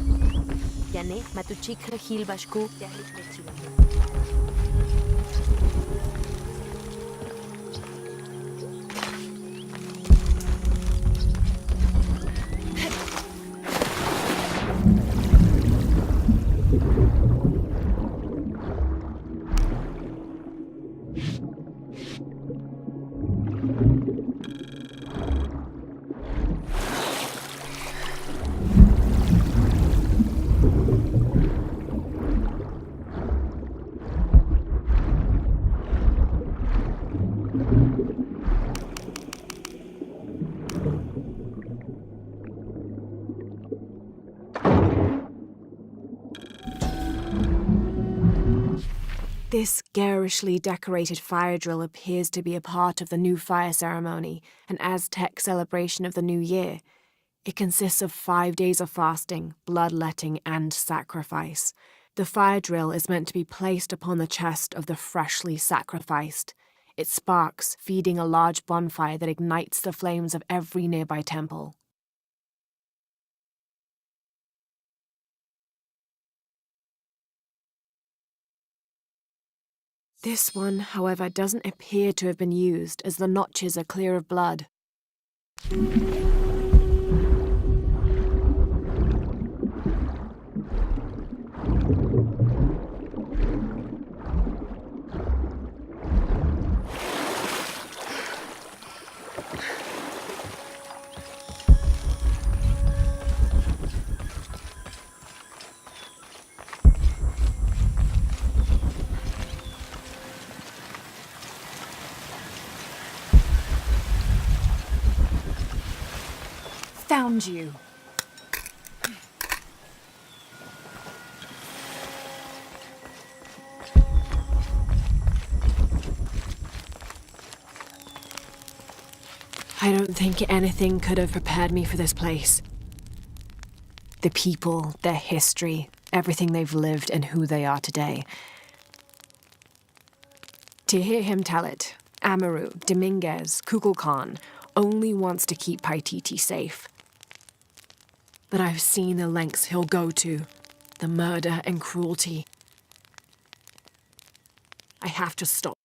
This garishly decorated fire drill appears to be a part of the new fire ceremony, an Aztec celebration of the new year. It consists of 5 days of fasting, bloodletting, and sacrifice. The fire drill is meant to be placed upon the chest of the freshly sacrificed. It sparks, feeding a large bonfire that ignites the flames of every nearby temple. This one, however, doesn't appear to have been used, as the notches are clear of blood. Found you. I don't think anything could have prepared me for this place. The people, their history, everything they've lived and who they are today. To hear him tell it, Amaru, Dominguez, Kukulkan only wants to keep Paititi safe. But I've seen the lengths he'll go to, the murder and cruelty. I have to stop.